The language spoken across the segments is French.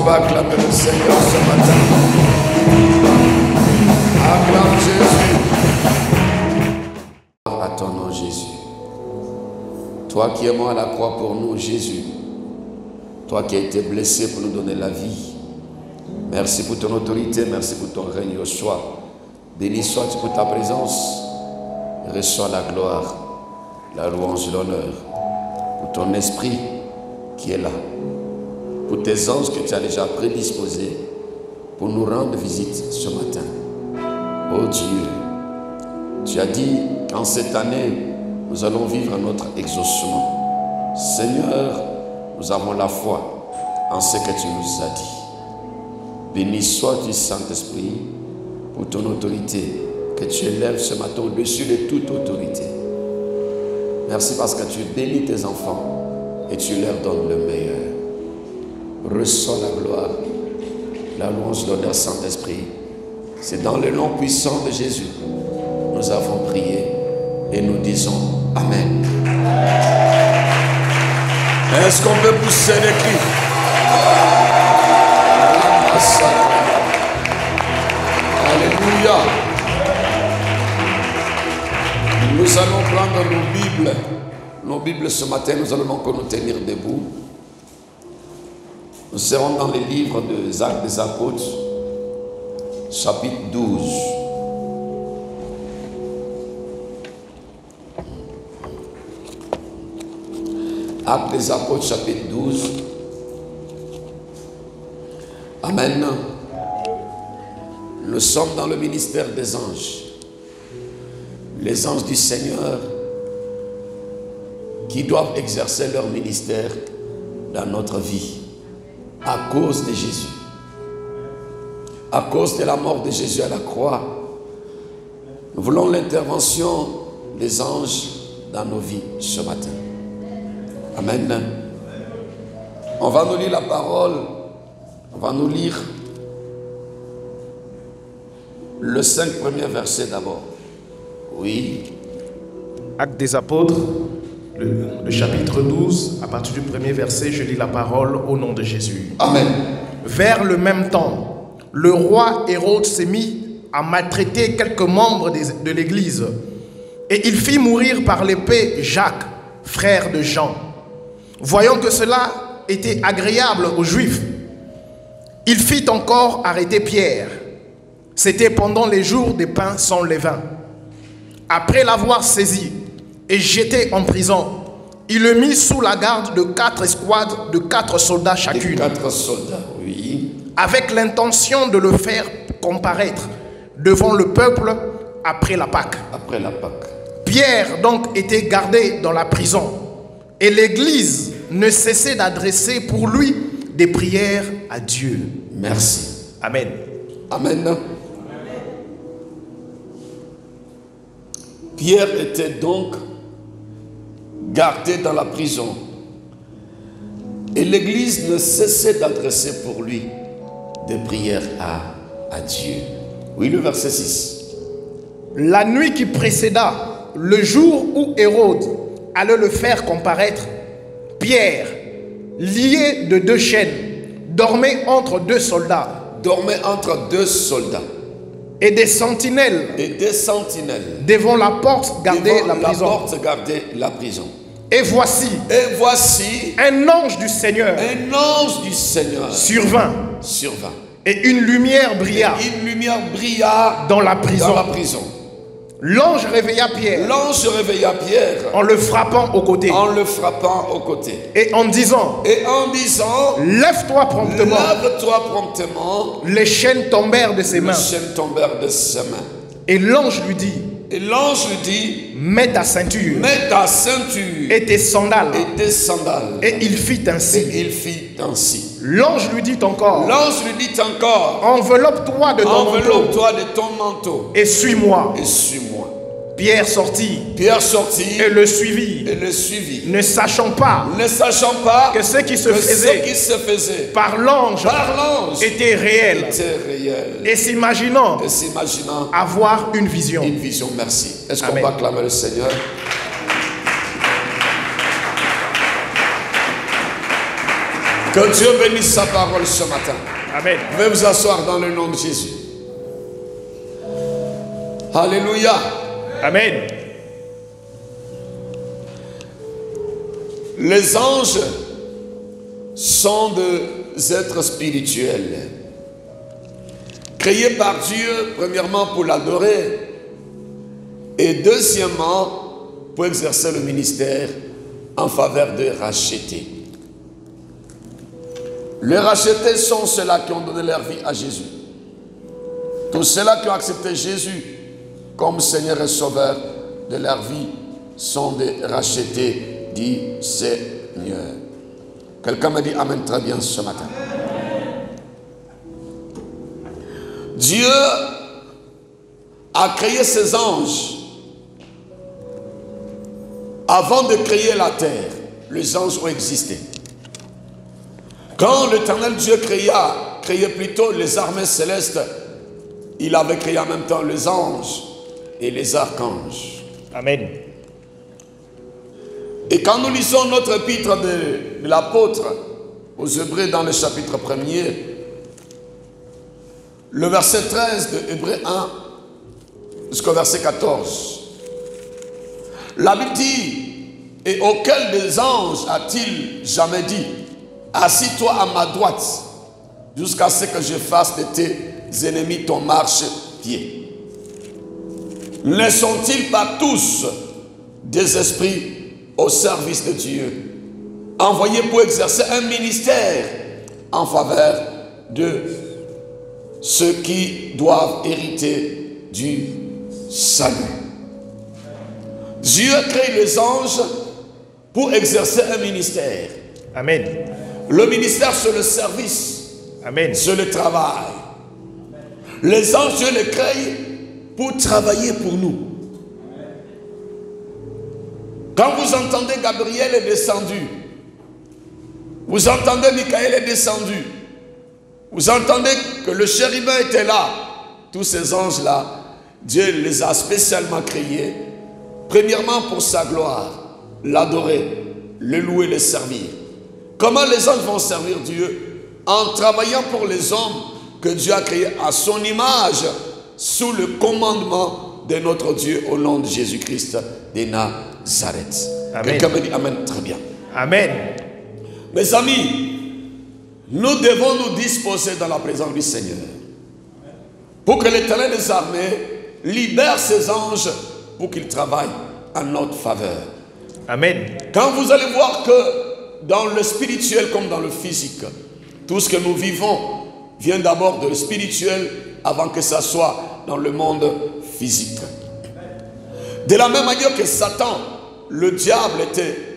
va acclamer le Seigneur ce matin? Acclame Jésus. À ton nom, Jésus. Toi qui es mort à la croix pour nous, Jésus. Toi qui as été blessé pour nous donner la vie. Merci pour ton autorité, merci pour ton règne au soir. Béni sois-tu pour ta présence. Reçois la gloire, la louange, l'honneur. Pour ton esprit qui est là. Pour tes anges que tu as déjà prédisposés pour nous rendre visite ce matin. Oh Dieu, tu as dit qu'en cette année, nous allons vivre notre exaucement. Seigneur, nous avons la foi en ce que tu nous as dit. Béni sois-tu, Saint-Esprit, pour ton autorité que tu élèves ce matin au-dessus de toute autorité. Merci parce que tu bénis tes enfants et tu leur donnes le meilleur. Reçois la gloire, la louange, l'honneur, Saint-Esprit. C'est dans le nom puissant de Jésus. Nous avons prié et nous disons Amen. Est-ce qu'on peut pousser les cris? Alléluia. Nous allons prendre nos Bibles ce matin. Nous allons encore nous tenir debout. Nous serons dans les livres des Actes des Apôtres, chapitre 12. Actes des Apôtres, chapitre 12. Amen. Nous sommes dans le ministère des anges. Les anges du Seigneur qui doivent exercer leur ministère dans notre vie à cause de Jésus. À cause de la mort de Jésus à la croix, nous voulons l'intervention des anges dans nos vies ce matin. Amen. On va nous lire la parole. On va nous lire le 5 premiers versets d'abord. Oui. Actes des Apôtres, le chapitre 12, à partir du premier verset, je lis la parole au nom de Jésus. Amen. Vers le même temps, le roi Hérode s'est mis à maltraiter quelques membres de l'Église, et il fit mourir par l'épée Jacques, frère de Jean. Voyant que cela était agréable aux Juifs, il fit encore arrêter Pierre. C'était pendant les jours des pains sans levain. Après l'avoir saisi et jeté en prison, il le mit sous la garde de 4 escouades de 4 soldats chacune. 4 soldats, oui. Avec l'intention de le faire comparaître devant le peuple après la Pâque. Après la Pâque. Pierre donc était gardé dans la prison et l'Église ne cessait d'adresser pour lui des prières à Dieu. Merci. Amen. Amen. Pierre était donc gardé dans la prison. Et l'Église ne cessait d'adresser pour lui des prières à Dieu. Oui, le verset 6. La nuit qui précéda le jour où Hérode allait le faire comparaître, Pierre, lié de 2 chaînes, dormait entre 2 soldats. Dormait entre 2 soldats. Et des sentinelles. Et des sentinelles. Devant la porte gardaient la prison. La porte gardait la prison. Et voici. Un ange du Seigneur. Un ange du Seigneur. Survint. Et une lumière brilla. Et une lumière brilla dans la prison. L'ange réveilla Pierre. En le frappant au côté. Et en disant. Lève-toi promptement. Les chaînes tombèrent de ses mains. Et l'ange lui dit. Mets ta ceinture. Et tes sandales. Et il fit ainsi. L'ange lui dit encore. Enveloppe-toi de ton manteau. Et suis-moi. Pierre sortit et le suivit, ne sachant pas que ce qui se faisait par l'ange était réel, et s'imaginant avoir une vision. Merci. Est-ce qu'on peut acclamer le Seigneur? Que Dieu bénisse sa parole ce matin. Amen. Vous pouvez vous asseoir dans le nom de Jésus. Alléluia. Amen. Les anges sont des êtres spirituels, créés par Dieu, premièrement pour l'adorer, et deuxièmement pour exercer le ministère en faveur des rachetés. Les rachetés sont ceux-là qui ont donné leur vie à Jésus. Tous ceux-là qui ont accepté Jésus comme Seigneur et Sauveur de leur vie sont des rachetés, dit Seigneur. Quelqu'un me dit Amen très bien ce matin. Dieu a créé ses anges avant de créer la terre. Les anges ont existé. Quand l'Éternel Dieu créait plutôt les armées célestes, il avait créé en même temps les anges et les archanges. Amen. Et quand nous lisons notre épître de l'apôtre aux Hébreux dans le chapitre 1er, le verset 13 de Hébreux 1 jusqu'au verset 14, la Bible dit, et auquel des anges a-t-il jamais dit, assis-toi à ma droite jusqu'à ce que je fasse de tes ennemis ton marche-pied. Ne sont-ils pas tous des esprits au service de Dieu, envoyés pour exercer un ministère en faveur de ceux qui doivent hériter du salut? Dieu crée les anges pour exercer un ministère. Amen. Le ministère, c'est le service. Amen. C'est le travail. Les anges, Dieu les crée pour travailler pour nous. Quand vous entendez Gabriel est descendu, vous entendez Michael est descendu, vous entendez que le chérubin était là, tous ces anges-là, Dieu les a spécialement créés, premièrement pour sa gloire, l'adorer, le louer, le servir. Comment les anges vont servir Dieu? En travaillant pour les hommes que Dieu a créés à son image, sous le commandement de notre Dieu au nom de Jésus-Christ de Nazareth. Quelqu'un me dit Amen très bien. Amen. Mes amis, nous devons nous disposer dans la présence du Seigneur pour que l'Éternel des armées libère ses anges pour qu'ils travaillent en notre faveur. Amen. Quand vous allez voir que dans le spirituel comme dans le physique, tout ce que nous vivons vient d'abord de le spirituel avant que ça soit dans le monde physique. De la même manière que Satan, le diable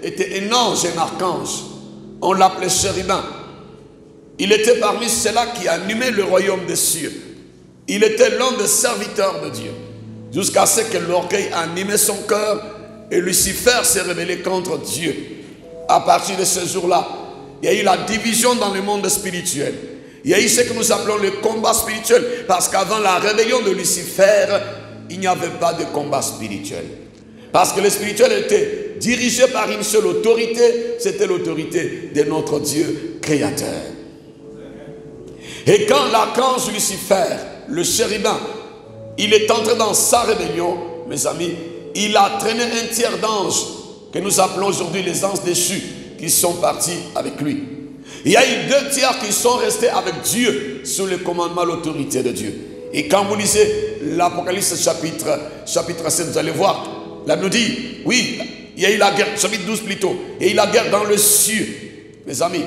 était un ange, un archange. On l'appelait chérubin. Il était parmi ceux-là qui animaient le royaume des cieux. Il était l'un des serviteurs de Dieu. Jusqu'à ce que l'orgueil animait son cœur et Lucifer s'est rebellé contre Dieu. À partir de ce jour-là, il y a eu la division dans le monde spirituel. Il y a eu ce que nous appelons le combat spirituel. Parce qu'avant la rébellion de Lucifer, il n'y avait pas de combat spirituel. Parce que le spirituel était dirigé par une seule autorité, c'était l'autorité de notre Dieu créateur. Et quand l'archange Lucifer, le chérubin, il est entré dans sa rébellion, mes amis, il a traîné un tiers d'anges que nous appelons aujourd'hui les anges déchus, qui sont partis avec lui. Il y a eu 2 tiers qui sont restés avec Dieu sous le commandement, l'autorité de Dieu. Et quand vous lisez l'Apocalypse chapitre 7, vous allez voir, là nous dit, oui, il y a eu la guerre, chapitre 12 plutôt, il y a eu la guerre dans le ciel. Mes amis,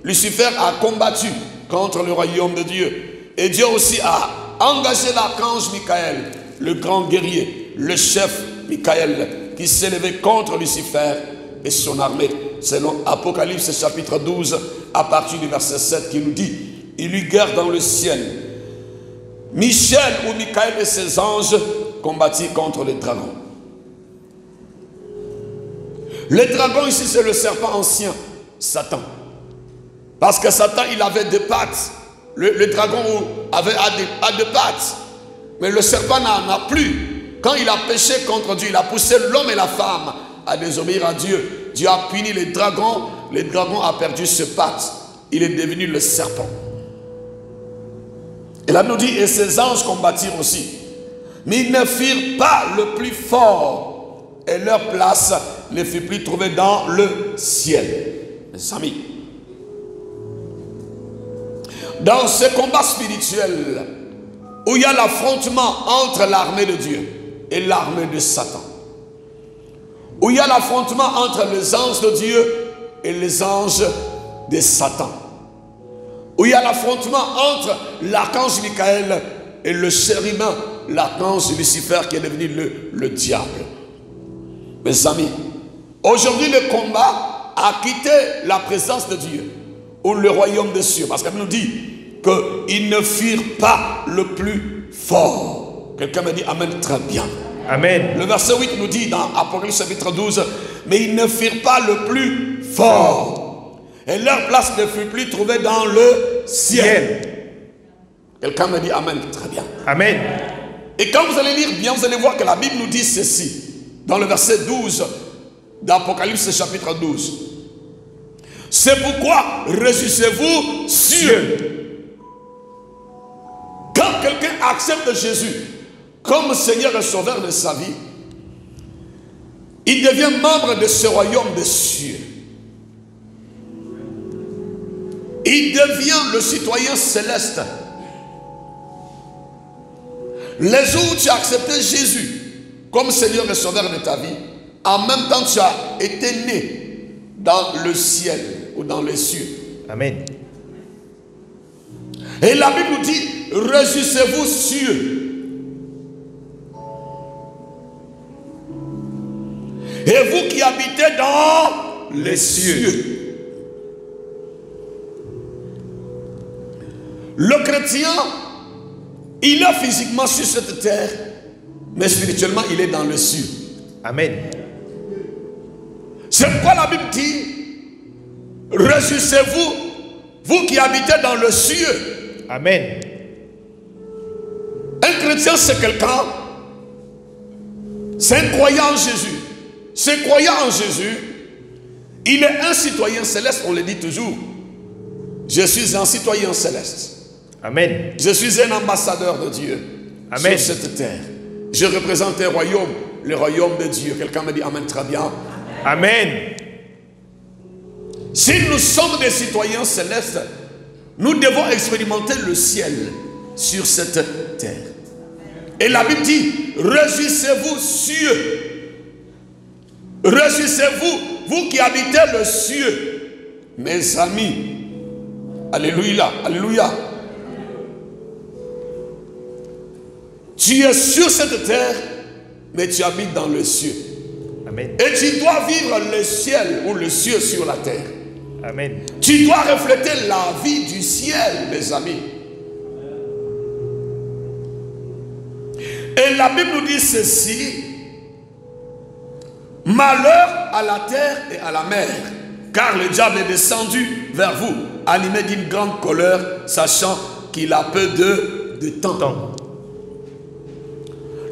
Lucifer a combattu contre le royaume de Dieu. Et Dieu aussi a engagé l'archange Michael, le grand guerrier, le chef Michael, qui s'est levé contre Lucifer et son armée. Selon Apocalypse chapitre 12, à partir du verset 7, qui nous dit, il eut guerre dans le ciel. Michel ou Michael et ses anges combattirent contre les dragons. Le dragon ici, c'est le serpent ancien, Satan. Parce que Satan, il avait 2 pattes. Le dragon avait à 2 pattes. Mais le serpent n'en a plus. Quand il a péché contre Dieu, il a poussé l'homme et la femme à désobéir à Dieu. Dieu a puni les dragons. Les dragons ont perdu ses pattes. il est devenu le serpent. Et là nous dit, et ses anges combattirent aussi. Mais ils ne firent pas le plus fort, et leur place ne fut plus trouvée dans le ciel. Mes amis, dans ce combat spirituel, où il y a l'affrontement entre l'armée de Dieu et l'armée de Satan, où il y a l'affrontement entre les anges de Dieu et les anges de Satan, où il y a l'affrontement entre l'archange Michael et le chérubin, l'archange Lucifer qui est devenu le diable. Mes amis, aujourd'hui le combat a quitté la présence de Dieu ou le royaume des cieux, parce qu'elle nous dit qu'ils ne firent pas le plus fort. Quelqu'un me dit amen, très bien. Amen. Le verset 8 nous dit dans Apocalypse chapitre 12, mais ils ne firent pas le plus fort, et leur place ne fut plus trouvée dans le ciel. Quelqu'un me dit amen, très bien. Amen. Et quand vous allez lire bien, vous allez voir que la Bible nous dit ceci, dans le verset 12 d'Apocalypse chapitre 12. C'est pourquoi réjouissez-vous cieux. Quand quelqu'un accepte Jésus comme Seigneur et Sauveur de sa vie, il devient membre de ce royaume des cieux. Il devient le citoyen céleste. Les jours où tu as accepté Jésus comme Seigneur et Sauveur de ta vie, en même temps tu as été né dans le ciel ou dans les cieux. Amen. Et la Bible nous dit, réjouissez-vous cieux. Et vous qui habitez dans les cieux. Le chrétien, il est physiquement sur cette terre, mais spirituellement, il est dans le ciel. Amen. C'est pourquoi la Bible dit, réjouissez-vous, vous qui habitez dans le ciel. Amen. Un chrétien, c'est quelqu'un, c'est un croyant en Jésus. Ce croyant en Jésus, il est un citoyen céleste, on le dit toujours. Je suis un citoyen céleste. Amen. Je suis un ambassadeur de Dieu. Amen. Sur cette terre. Je représente un royaume, le royaume de Dieu. Quelqu'un me dit amen, très bien. Amen. Si nous sommes des citoyens célestes, nous devons expérimenter le ciel sur cette terre. Et la Bible dit, réjouissez-vous cieux. Réjouissez-vous, vous qui habitez le cieux. Mes amis, alléluia, alléluia. Tu es sur cette terre, mais tu habites dans le ciel. Amen. Et tu dois vivre le ciel ou le ciel sur la terre. Amen. Tu dois refléter la vie du ciel, mes amis. Et la Bible nous dit ceci. Malheur à la terre et à la mer, car le diable est descendu vers vous, animé d'une grande colère, sachant qu'il a peu de temps.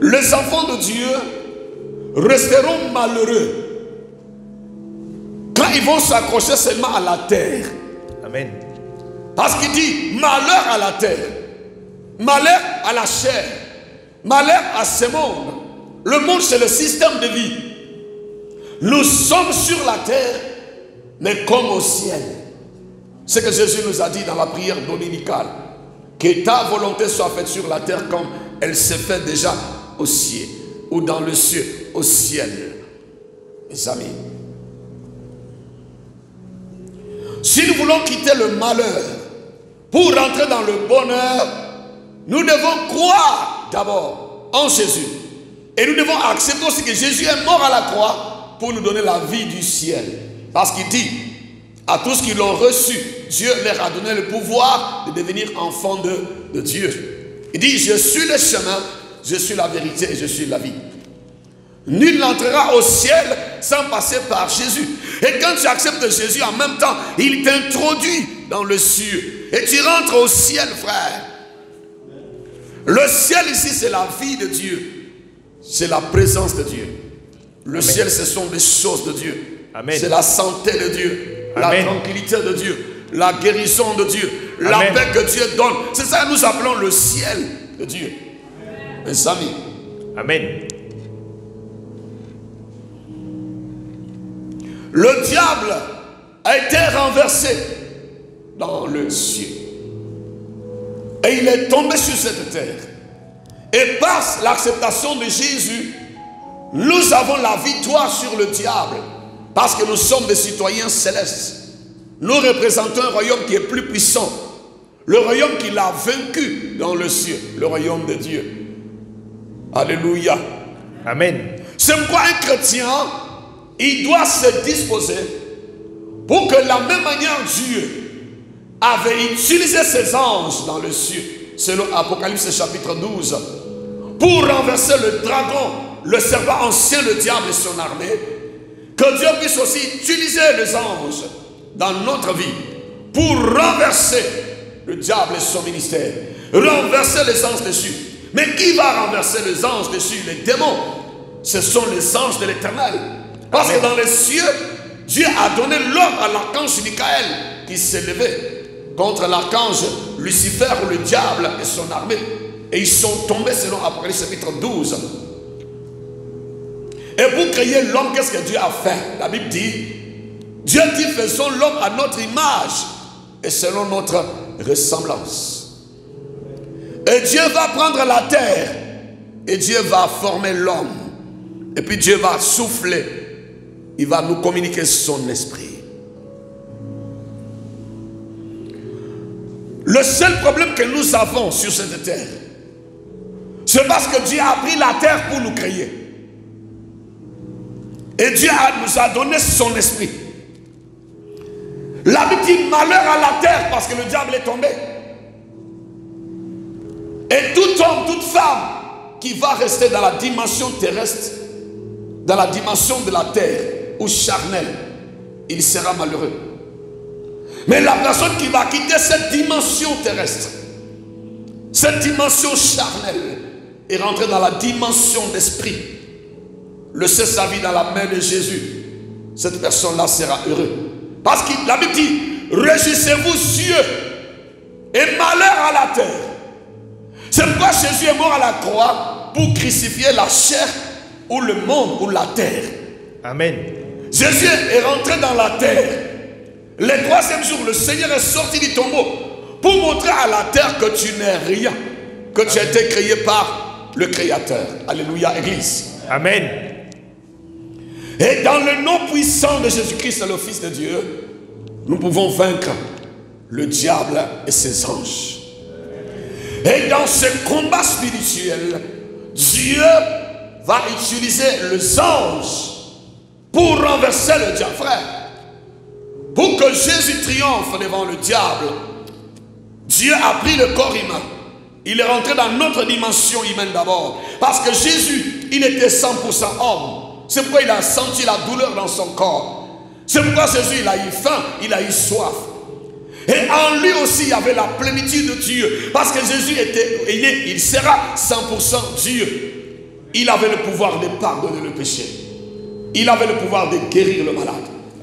Les enfants de Dieu resteront malheureux quand ils vont s'accrocher seulement à la terre. Amen. Parce qu'il dit malheur à la terre, malheur à la chair, malheur à ce monde. Le monde, c'est le système de vie. Nous sommes sur la terre, mais comme au ciel. C'est ce que Jésus nous a dit dans la prière dominicale. Que ta volonté soit faite sur la terre comme elle s'est faite déjà au ciel. Ou dans le ciel, au ciel. Mes amis. Si nous voulons quitter le malheur pour rentrer dans le bonheur, nous devons croire d'abord en Jésus. Et nous devons accepter aussi que Jésus est mort à la croix pour nous donner la vie du ciel. Parce qu'il dit à tous qui l'ont reçu, Dieu leur a donné le pouvoir de devenir enfants de Dieu. Il dit, je suis le chemin, je suis la vérité et je suis la vie. Nul n'entrera au ciel sans passer par Jésus. Et quand tu acceptes Jésus, en même temps, il t'introduit dans le ciel. Et tu rentres au ciel, frère. Le ciel ici, c'est la vie de Dieu. C'est la présence de Dieu. Le ciel, ce sont des choses de Dieu. C'est la santé de Dieu. La tranquillité de Dieu. la guérison de Dieu, la paix que Dieu donne. C'est ça que nous appelons le ciel de Dieu. Mes amis. Amen. Le diable a été renversé dans le ciel. Et il est tombé sur cette terre. Et par l'acceptation de Jésus, nous avons la victoire sur le diable. Parce que nous sommes des citoyens célestes. Nous représentons un royaume qui est plus puissant. Le royaume qu'il a vaincu dans le ciel. Le royaume de Dieu. Alléluia. Amen. C'est pourquoi un chrétien, il doit se disposer pour que la même manière Dieu avait utilisé ses anges dans le ciel, selon Apocalypse chapitre 12, pour renverser le dragon, le serpent ancien, le diable et son armée, que Dieu puisse aussi utiliser les anges dans notre vie pour renverser le diable et son ministère, renverser les anges dessus. Mais qui va renverser les anges dessus? Les démons. Ce sont les anges de l'Éternel. Parce que dans les cieux, Dieu a donné l'ordre à l'archange Michael qui s'est levé contre l'archange Lucifer ou le diable et son armée. Et ils sont tombés selon Apocalypse chapitre 12. Et pour créer l'homme, qu'est-ce que Dieu a fait? La Bible dit, Dieu dit, faisons l'homme à notre image et selon notre ressemblance. Et Dieu va prendre la terre et Dieu va former l'homme. Et puis Dieu va souffler. Il va nous communiquer son esprit. Le seul problème que nous avons sur cette terre, c'est parce que Dieu a pris la terre pour nous créer. Et Dieu nous a donné son esprit. La Bible dit malheur à la terre parce que le diable est tombé. Et tout homme, toute femme qui va rester dans la dimension terrestre, dans la dimension de la terre ou charnelle, il sera malheureux. Mais la personne qui va quitter cette dimension terrestre, cette dimension charnelle, et rentrer dans la dimension d'esprit, laisser sa vie dans la main de Jésus, cette personne-là sera heureuse. Parce que la Bible dit, réjouissez-vous cieux et malheur à la terre. C'est pourquoi Jésus est mort à la croix pour crucifier la chair ou le monde ou la terre. Amen. Jésus est rentré dans la terre. Le troisième jour, le Seigneur est sorti du tombeau pour montrer à la terre que tu n'es rien, que tu as été créé par le Créateur. Alléluia, Église. Amen. Et dans le nom puissant de Jésus-Christ, le Fils de Dieu, nous pouvons vaincre le diable et ses anges. Et dans ce combat spirituel, Dieu va utiliser les anges pour renverser le diable, frère. Pour que Jésus triomphe devant le diable, Dieu a pris le corps humain. Il est rentré dans notre dimension humaine d'abord. Parce que Jésus, il était 100% homme. C'est pourquoi il a senti la douleur dans son corps. C'est pourquoi Jésus, il a eu faim, il a eu soif. Et en lui aussi, il y avait la plénitude de Dieu. Parce que Jésus il sera 100% Dieu. Il avait le pouvoir de pardonner le péché. Il avait le pouvoir de guérir le malade.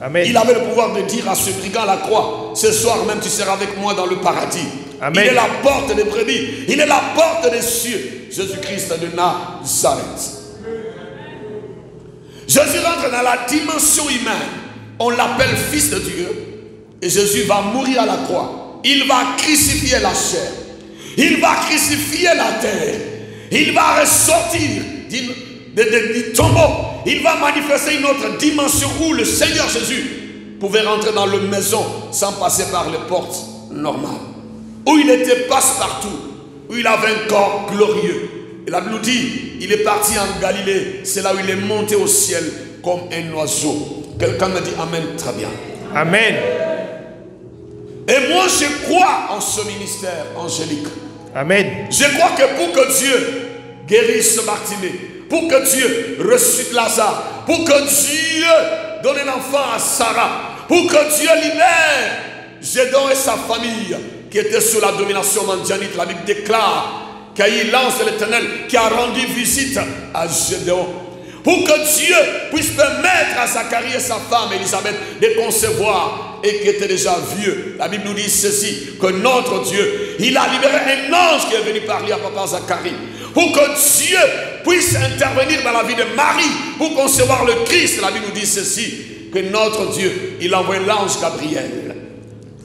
Amen. Il avait le pouvoir de dire à ce brigand à la croix, ce soir même tu seras avec moi dans le paradis. Amen. Il est la porte des brebis. Il est la porte des cieux. Jésus-Christ de Nazareth. Jésus rentre dans la dimension humaine. On l'appelle Fils de Dieu. Et Jésus va mourir à la croix. Il va crucifier la chair. Il va crucifier la terre. Il va ressortir du tombeau. Il va manifester une autre dimension où le Seigneur Jésus pouvait rentrer dans la maison sans passer par les portes normales. Où il était passe-partout. Où il avait un corps glorieux. Et la Bible nous dit, il est parti en Galilée. C'est là où il est monté au ciel comme un oiseau. Quelqu'un me dit Amen, très bien. Amen. Et moi je crois en ce ministère angélique. Amen. Je crois que pour que Dieu guérisse Bartimée, pour que Dieu ressuscite Lazare, pour que Dieu donne un enfant à Sarah, pour que Dieu libère Gédéon et sa famille qui étaient sous la domination mandianite, la Bible déclare qu'il y a eu l'ange de l'Éternel qui a rendu visite à Gédéon pour que Dieu puisse permettre à Zacharie et sa femme Élisabeth de concevoir et qui était déjà vieux. La Bible nous dit ceci, que notre Dieu, il a libéré un ange qui est venu parler à papa Zacharie pour que Dieu puisse intervenir dans la vie de Marie pour concevoir le Christ. La Bible nous dit ceci, que notre Dieu, il a envoyé l'ange Gabriel.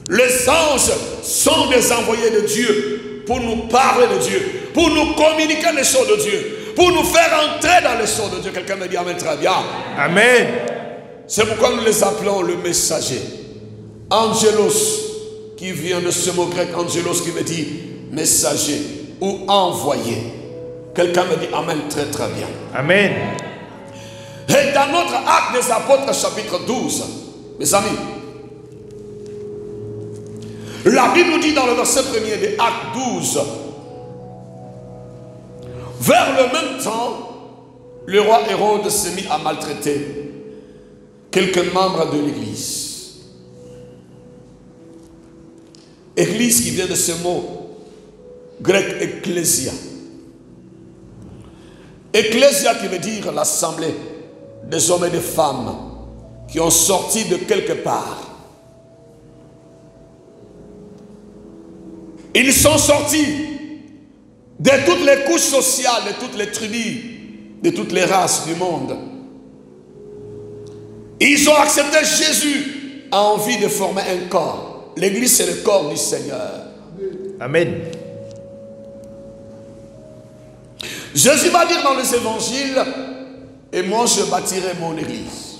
Les anges sont des envoyés de Dieu pour nous parler de Dieu, pour nous communiquer les choses de Dieu, pour nous faire entrer dans les choses de Dieu. Quelqu'un me dit amen, très bien. Amen. C'est pourquoi nous les appelons le messager. Angelos, qui vient de ce mot grec, angelos, qui veut dire messager ou envoyé. Quelqu'un me dit amen, très très bien. Amen. Et dans notre Acte des Apôtres, chapitre 12, mes amis, la Bible nous dit dans le verset 1er de Acte 12, vers le même temps, le roi Hérode s'est mis à maltraiter quelques membres de l'église. Église qui vient de ce mot grec ecclésia. Ecclésia qui veut dire l'assemblée des hommes et des femmes qui ont sorti de quelque part. Ils sont sortis de toutes les couches sociales, de toutes les tribus, de toutes les races du monde. Ils ont accepté Jésus a envie de former un corps. L'église, c'est le corps du Seigneur. Amen. Jésus va dire dans les évangiles, et moi je bâtirai mon église.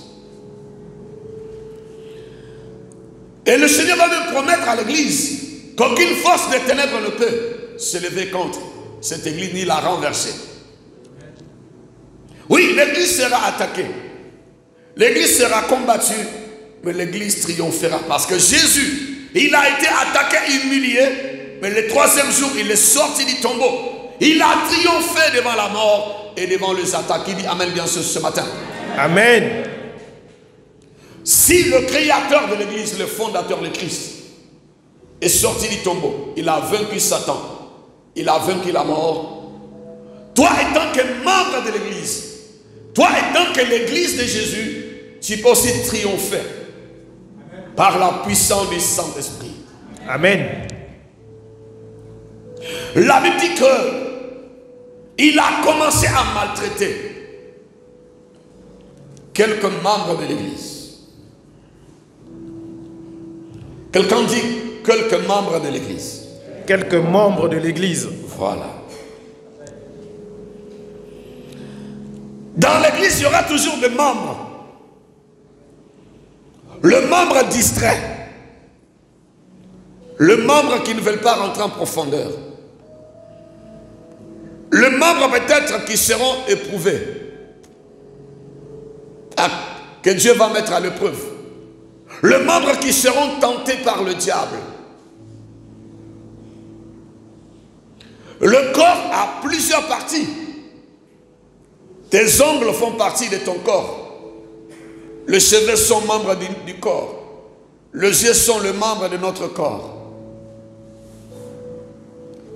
Et le Seigneur va me promettre à l'église qu'aucune force des ténèbres ne peut se lever contre cette église ni la renverser. Oui, l'église sera attaquée. L'église sera combattue, mais l'église triomphera. Parce que Jésus, il a été attaqué, humilié, mais le troisième jour, il est sorti du tombeau. Il a triomphé devant la mort et devant les attaques. Il dit amen bien ce matin. Amen. Si le créateur de l'église, le fondateur de Christ, est sorti du tombeau, il a vaincu Satan, il a vaincu la mort. Toi étant que membre de l'église, toi étant que l'église de Jésus, tu peux aussi triompher par la puissance du Saint-Esprit. Amen. La Bible dit que il a commencé à maltraiter quelques membres de l'église. Quelqu'un dit quelques membres de l'église. Quelques membres de l'église. Voilà. Dans l'église, il y aura toujours des membres. Le membre distrait. Le membre qui ne veut pas rentrer en profondeur. Le membre peut-être qui seront éprouvés. Que Dieu va mettre à l'épreuve. Le membre qui seront tentés par le diable. Le corps a plusieurs parties. Tes ongles font partie de ton corps. Les cheveux sont membres du corps. Les yeux sont le membre de notre corps.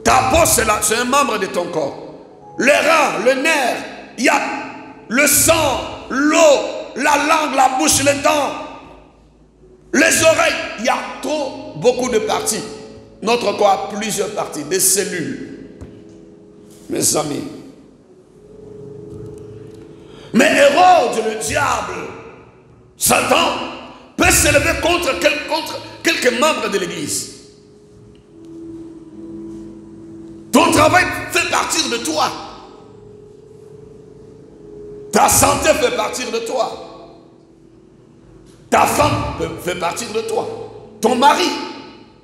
Ta peau, c'est un membre de ton corps. Les reins, le nerf, il y a le sang, l'eau, la langue, la bouche, les dents, les oreilles. Il y a beaucoup de parties. Notre corps a plusieurs parties, des cellules. Mes amis. Mais Hérode, le diable, Satan, peut s'élever contre quelques membres de l'église. Ton travail fait partir de toi. Ta santé fait partir de toi. Ta femme fait partir de toi. Ton mari,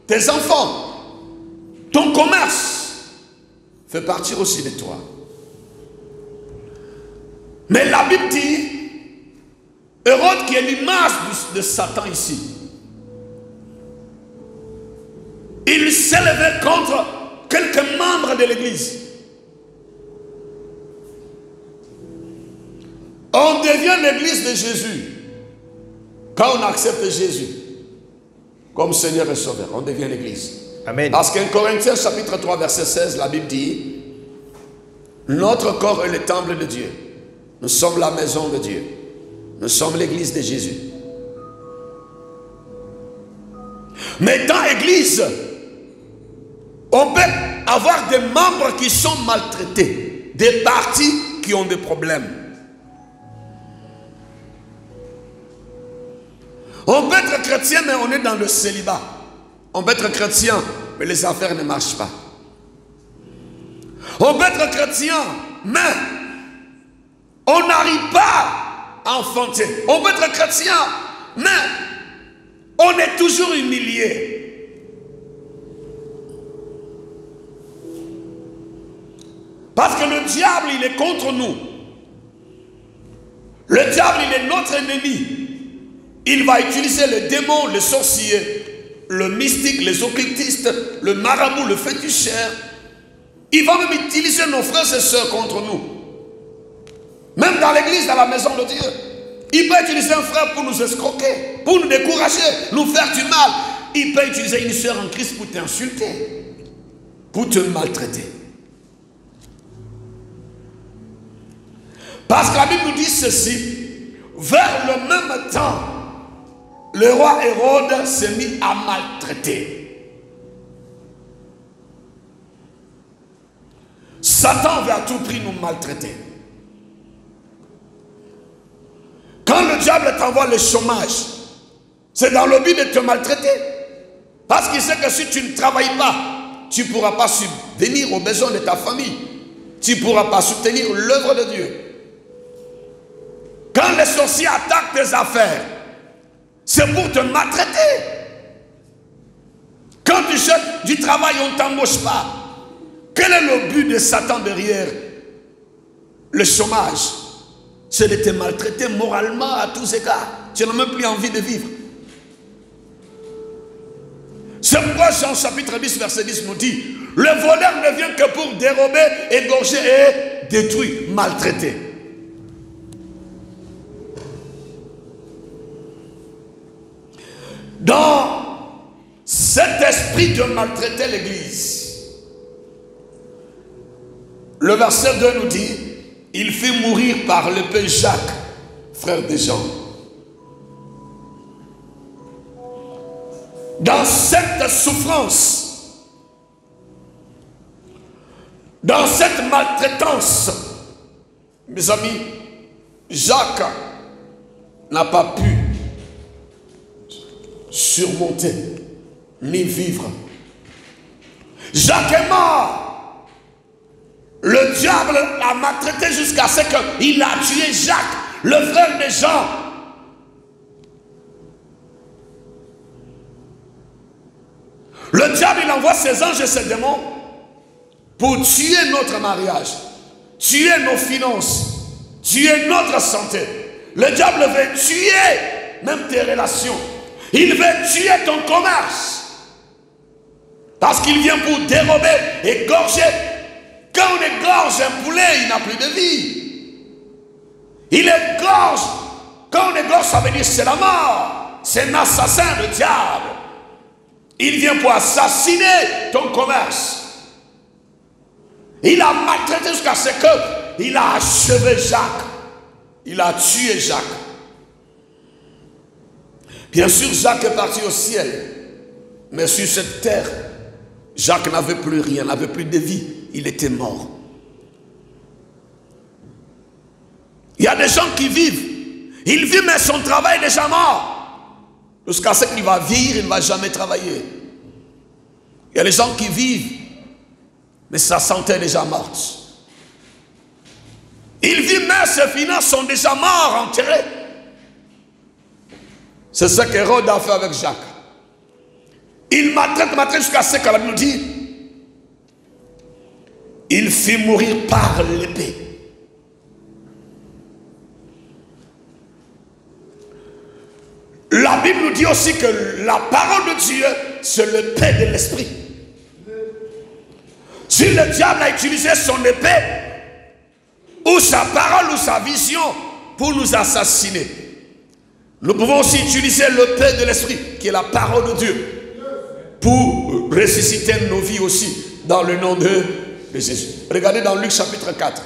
tes enfants, ton commerce fait partir aussi de toi. Mais la Bible dit, Hérode qui est l'image de Satan ici, il s'est levé contre quelques membres de l'église. On devient l'église de Jésus quand on accepte Jésus comme Seigneur et Sauveur. On devient l'église. Amen. Parce qu'en Corinthiens chapitre 3 verset 16, la Bible dit, notre corps est le temple de Dieu Nous sommes la maison de Dieu. Nous sommes l'église de Jésus. Mais dans l'église, on peut avoir des membres qui sont maltraités, des partis qui ont des problèmes. On peut être chrétien, mais on est dans le célibat. On peut être chrétien, mais les affaires ne marchent pas. On peut être chrétien, mais on n'arrive pas à enfanter. On peut être chrétien, mais on est toujours humilié. Parce que le diable, il est contre nous. Le diable, il est notre ennemi. Il va utiliser les démons, les sorciers, le mystique, les occultistes, le marabout, le féticheur. Il va même utiliser nos frères et sœurs contre nous. Même dans l'église, dans la maison de Dieu. Il peut utiliser un frère pour nous escroquer, pour nous décourager, nous faire du mal. Il peut utiliser une sœur en Christ pour t'insulter, pour te maltraiter. Parce que la Bible nous dit ceci. Vers le même temps, le roi Hérode s'est mis à maltraiter. Satan veut à tout prix nous maltraiter. Quand le diable t'envoie le chômage, c'est dans le but de te maltraiter. Parce qu'il sait que si tu ne travailles pas, tu ne pourras pas subvenir aux besoins de ta famille. Tu ne pourras pas soutenir l'œuvre de Dieu. Quand les sorciers attaquent tes affaires, c'est pour te maltraiter. Quand tu cherches du travail, on ne t'embauche pas. Quel est le but de Satan derrière le chômage? C'est de te maltraiter moralement à tous égards. Tu n'as même plus envie de vivre. C'est pourquoi Jean chapitre 10 verset 10 nous dit: le voleur ne vient que pour dérober, égorger et détruire, maltraiter. Dans cet esprit de maltraiter l'église, le verset 2 nous dit: il fit mourir par l'épée Jacques, frère de Jean. Dans cette souffrance, dans cette maltraitance, mes amis, Jacques n'a pas pu surmonter ni vivre. Jacques est mort. Le diable l'a maltraité jusqu'à ce qu'il a tué Jacques, le frère de Jean. Le diable, il envoie ses anges et ses démons pour tuer notre mariage, tuer nos finances, tuer notre santé. Le diable veut tuer même tes relations. Il veut tuer ton commerce. Parce qu'il vient pour dérober, égorger. Quand on égorge un poulet, il n'a plus de vie. Il égorge. Quand on égorge, ça veut dire c'est la mort. C'est un assassin, le diable. Il vient pour assassiner ton commerce. Il a maltraité jusqu'à ce qu'il a achevé Jacques. Il a tué Jacques. Bien sûr, Jacques est parti au ciel. Mais sur cette terre, Jacques n'avait plus rien, n'avait plus de vie. Il était mort. Il y a des gens qui vivent. Il vit, mais son travail est déjà mort. Jusqu'à ce qu'il va vieillir, il ne va jamais travailler. Il y a des gens qui vivent, mais sa santé est déjà morte. Il vit, mais ses finances sont déjà mortes, enterrées. C'est ce qu'Hérode a fait avec Jacques. Il maltraite jusqu'à ce qu'elle nous dit: il fit mourir par l'épée. La Bible nous dit aussi que la parole de Dieu, c'est l'épée de l'esprit. Si le diable a utilisé son épée, ou sa parole, ou sa vision, pour nous assassiner, nous pouvons aussi utiliser l'épée de l'esprit, qui est la parole de Dieu, pour ressusciter nos vies aussi, dans le nom de Jésus. Regardez dans Luc chapitre 4.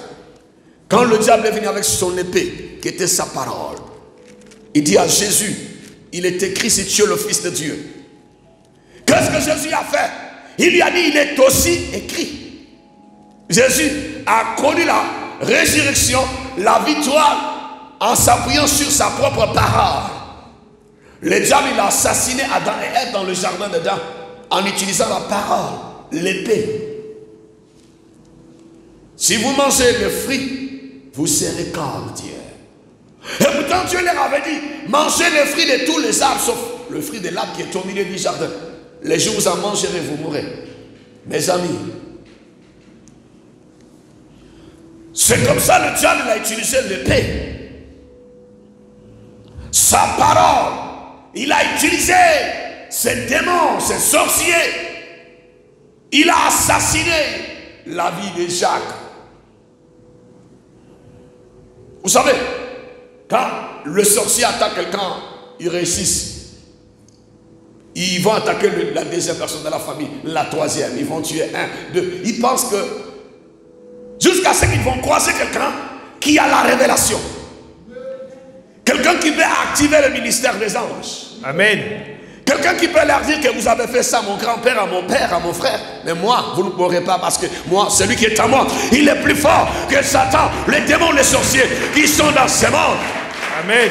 Quand le diable est venu avec son épée, qui était sa parole, il dit à Jésus, il est écrit si tu es le Fils de Dieu. Qu'est-ce que Jésus a fait? Il lui a dit, il est aussi écrit. Jésus a connu la résurrection, la victoire, en s'appuyant sur sa propre parole. Le diable, il a assassiné Adam et Ève dans le jardin d'Éden en utilisant la parole, l'épée. Si vous mangez le fruit, vous serez comme Dieu. Et pourtant Dieu leur avait dit, mangez le fruit de tous les arbres, sauf le fruit de l'arbre qui est au milieu du jardin. Les jours où vous en mangerez, vous mourrez. Mes amis, c'est comme ça le diable a utilisé l'épée. Sa parole, il a utilisé ses démons, ses sorciers. Il a assassiné la vie de Jacques. Vous savez, quand le sorcier attaque quelqu'un, il réussit. Ils vont attaquer la deuxième personne de la famille, la troisième, ils vont tuer un, deux. Ils pensent que, jusqu'à ce qu'ils vont croiser quelqu'un qui a la révélation. Quelqu'un qui peut activer le ministère des anges. Amen. Quelqu'un qui peut leur dire que vous avez fait ça à mon grand-père, à mon père, à mon frère. Mais moi, vous ne pourrez pas parce que moi, celui qui est à moi, il est plus fort que Satan, les démons, les sorciers qui sont dans ce monde. Amen.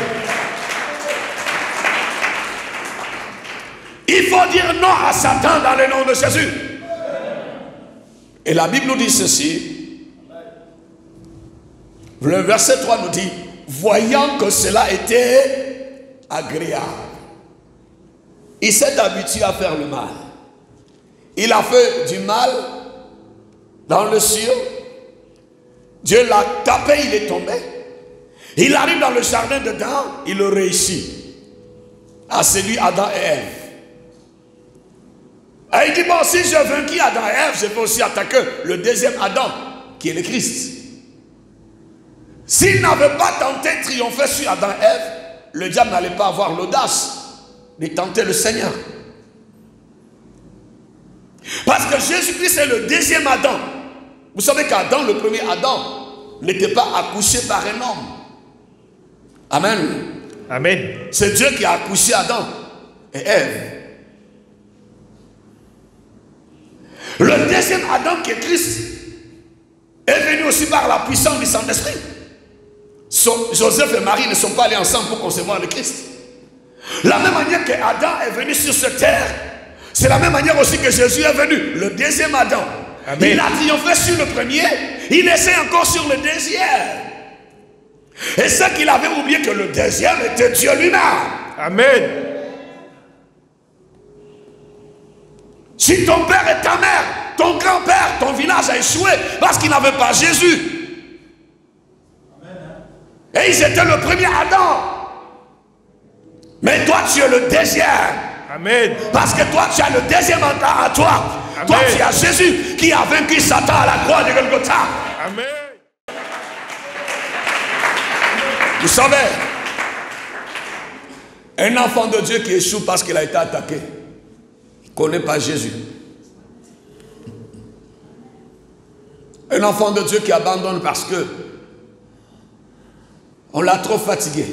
Il faut dire non à Satan dans le nom de Jésus. Et la Bible nous dit ceci. Le verset 3 nous dit, voyant que cela était agréable, il s'est habitué à faire le mal. Il a fait du mal dans le ciel. Dieu l'a tapé, il est tombé. Il arrive dans le jardin dedans, il le réussit. À celui Adam et Ève. Et il dit, bon, si j'ai vaincu Adam et Ève, je peux aussi attaquer le deuxième Adam, qui est le Christ. S'il n'avait pas tenté de triompher sur Adam et Ève, le diable n'allait pas avoir l'audace de tenter le Seigneur. Parce que Jésus-Christ est le deuxième Adam. Vous savez qu'Adam, le premier Adam, n'était pas accouché par un homme. Amen. Amen. C'est Dieu qui a accouché Adam et Ève. Le deuxième Adam qui est Christ est venu aussi par la puissance du Saint-Esprit. Joseph et Marie ne sont pas allés ensemble pour concevoir le Christ. La même manière que Adam est venu sur cette terre, c'est la même manière aussi que Jésus est venu, le deuxième Adam. Amen. Il a triomphé sur le premier, il essaie encore sur le deuxième. Et ce qu'il avait oublié, que le deuxième était Dieu lui-même. Amen. Si ton père et ta mère, ton grand-père, ton village a échoué parce qu'il n'avait pas Jésus. Et ils étaient le premier Adam. Mais toi, tu es le deuxième. Amen. Parce que toi, tu as le deuxième Adam à toi. Amen. Toi, tu as Jésus qui a vaincu Satan à la croix de Golgotha. Amen. Vous savez, un enfant de Dieu qui échoue parce qu'il a été attaqué, il ne connaît pas Jésus. Un enfant de Dieu qui abandonne parce que on l'a trop fatigué.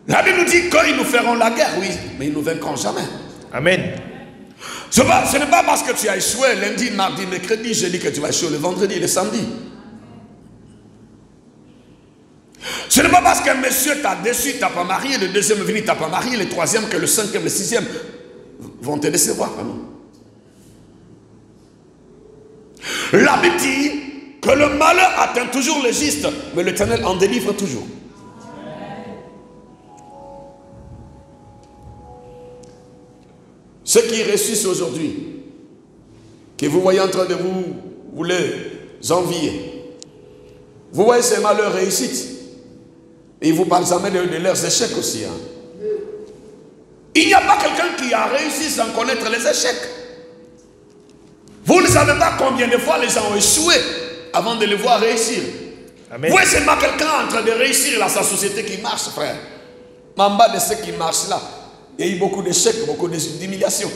La Bible nous dit qu'ils nous feront la guerre, oui, mais ils ne nous vaincront jamais. Amen. Ce n'est pas parce que tu as échoué lundi, mardi, mercredi, jeudi que tu vas échouer le vendredi et le samedi. Ce n'est pas parce qu'un monsieur t'a déçu, t'a pas marié, le deuxième venu t'a pas marié, le troisième que le cinquième, le sixième vont te décevoir. Non? La Bible dit que le malheur atteint toujours le juste, mais l'Éternel en délivre toujours. Ceux qui réussissent aujourd'hui, que vous voyez en train de vous les envier, vous voyez ces malheurs réussite. Et ils vous parlent jamais de leurs échecs aussi. Hein. Il n'y a pas quelqu'un qui a réussi sans connaître les échecs. Vous ne savez pas combien de fois les gens ont échoué avant de les voir réussir. Amen. Vous voyez seulement quelqu'un en train de réussir dans sa société qui marche, frère. Mais en bas de ce qui marche là, il y a eu beaucoup d'échecs, beaucoup d'humiliations.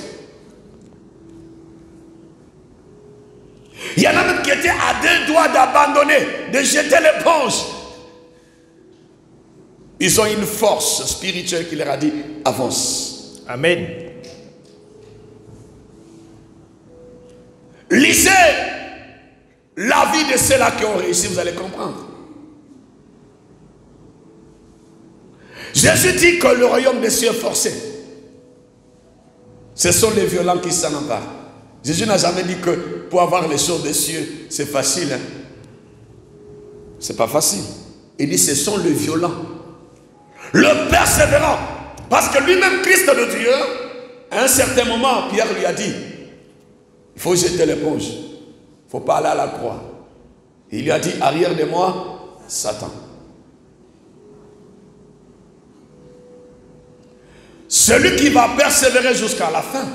Il y en a même qui étaient à 2 doigts d'abandonner, de jeter l'éponge. Ils ont une force spirituelle qui leur a dit, avance. Amen. Lisez la vie de ceux-là qui ont réussi, vous allez comprendre. Jésus dit que le royaume des cieux est forcé. Ce sont les violents qui s'en emparent. Jésus n'a jamais dit que pour avoir les choses des cieux, c'est facile. Hein? C'est pas facile. Il dit ce sont les violents. Le persévérant. Parce que lui-même, Christ de Dieu, à un certain moment, Pierre lui a dit, il faut jeter l'éponge. Il ne faut pas aller à la croix. Il lui a dit, arrière de moi, Satan. Celui qui va persévérer jusqu'à la fin,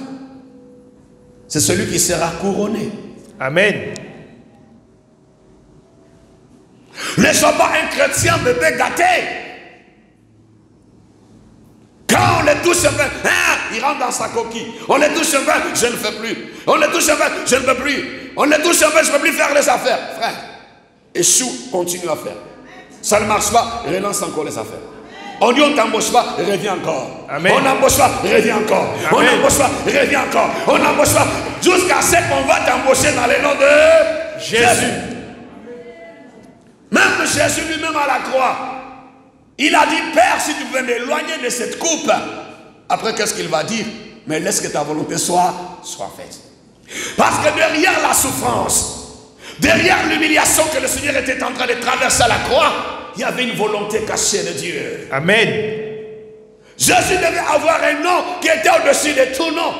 c'est celui qui sera couronné. Amen. Ne sois pas un chrétien bébé gâté. Quand on les touche un peu, il rentre dans sa coquille. On les touche un peu, je ne fais plus. On les touche un peu, je ne peux plus. On les touche un peu, je ne peux plus faire les affaires. Frère, échoue, continue à faire. Ça ne marche pas, relance encore les affaires. On dit on t'embauche pas, reviens encore. Amen. On n'embauche pas, reviens encore. Amen. On n'embauche pas, reviens encore. On n'embauche pas, jusqu'à ce qu'on va t'embaucher dans le nom de Jésus. Même Jésus lui-même à la croix, il a dit, Père, si tu veux m'éloigner de cette coupe. Après, qu'est-ce qu'il va dire? Mais laisse que ta volonté soit faite. Parce que derrière la souffrance, derrière l'humiliation que le Seigneur était en train de traverser à la croix, il y avait une volonté cachée de Dieu. Amen. Jésus devait avoir un nom qui était au-dessus de tout nom.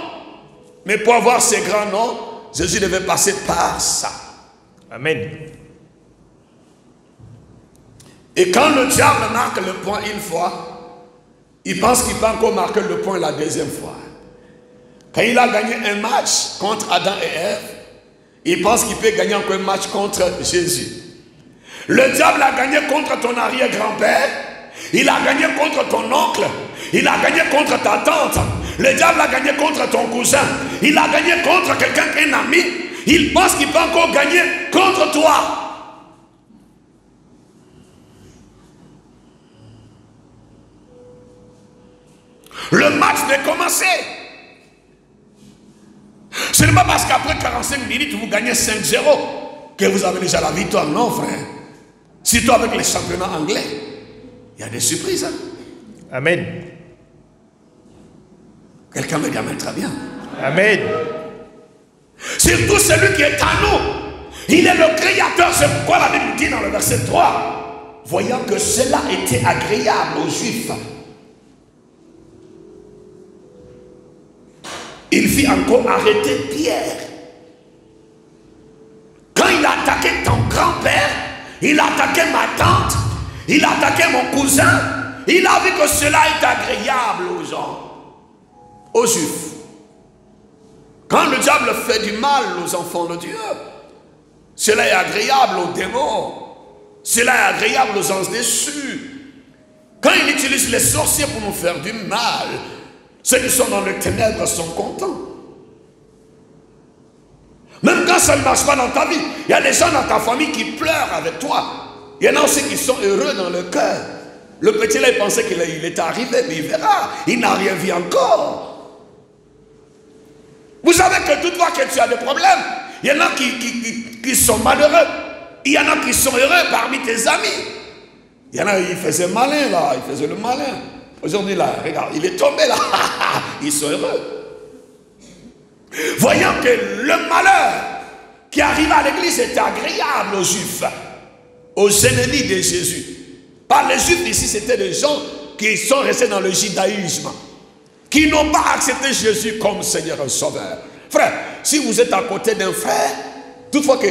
Mais pour avoir ce grand nom, Jésus devait passer par ça. Amen. Et quand le diable marque le point une fois, il pense qu'il peut encore marquer le point la deuxième fois. Quand il a gagné un match contre Adam et Ève, il pense qu'il peut gagner encore un match contre Jésus. Le diable a gagné contre ton arrière-grand-père, il a gagné contre ton oncle, il a gagné contre ta tante, le diable a gagné contre ton cousin, il a gagné contre quelqu'un, un ami, il pense qu'il peut encore gagner contre toi. Le match est commencé. Ce n'est pas parce qu'après 45 minutes vous gagnez 5-0 que vous avez déjà la victoire. Non, frère. Surtout avec les championnats anglais, il y a des surprises. Hein? Amen. Quelqu'un me dit amen très bien. Amen. Surtout celui qui est en nous. Il est le créateur. C'est pourquoi la Bible dit dans le verset 3, voyant que cela était agréable aux Juifs, il fit encore arrêter Pierre. Quand il a attaqué ton grand-père, il a attaqué ma tante, il a attaqué mon cousin, il a vu que cela est agréable aux gens, aux Juifs. Quand le diable fait du mal aux enfants de Dieu, cela est agréable aux démons, cela est agréable aux anges déchus. Quand il utilise les sorciers pour nous faire du mal, ceux qui sont dans les ténèbres sont contents. Même quand ça ne marche pas dans ta vie, il y a des gens dans ta famille qui pleurent avec toi. Il y en a aussi qui sont heureux dans le cœur. Le petit là, il pensait qu'il était arrivé, mais il verra. Il n'a rien vu encore. Vous savez que toutefois que tu as des problèmes, il y en a qui sont malheureux. Il y en a qui sont heureux parmi tes amis. Il y en a qui faisaient malin là, ils faisaient le malin. Aujourd'hui là, regarde, il est tombé là. Ils sont heureux. Voyant que le malheur qui arrivait à l'église était agréable aux Juifs, aux ennemis de Jésus. Par les Juifs ici, c'était des gens qui sont restés dans le judaïsme, qui n'ont pas accepté Jésus comme Seigneur et Sauveur. Frère, si vous êtes à côté d'un frère, toutefois que